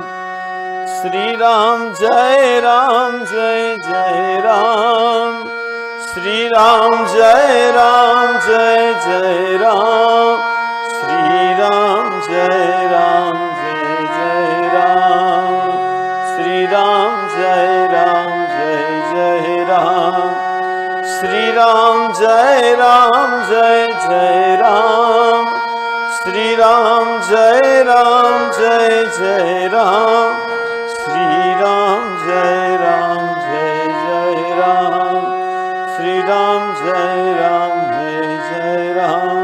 श्री राम जय जय राम, श्री राम जय जय राम, श्री राम जय जय राम, श्री राम जय जय राम, श्री राम जय जय राम, श्री राम जय जय राम, श्री राम जय जय राम, श्री राम जय जय राम।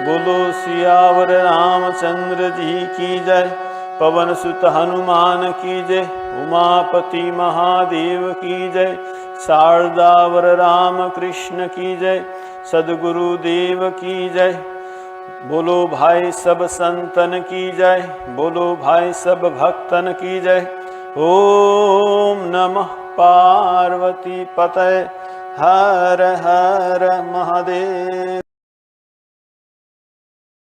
बोलो सियावर रामचंद्र जी की जय, पवन सुत हनुमान की जय, उमापति महादेव की जय, शारदावर राम कृष्ण की जय, सद्गुरु देव की जय। बोलो भाई सब संतन की जय, बोलो भाई सब भक्तन की जय। ओम नमः पार्वती पतये हर हर महादेव।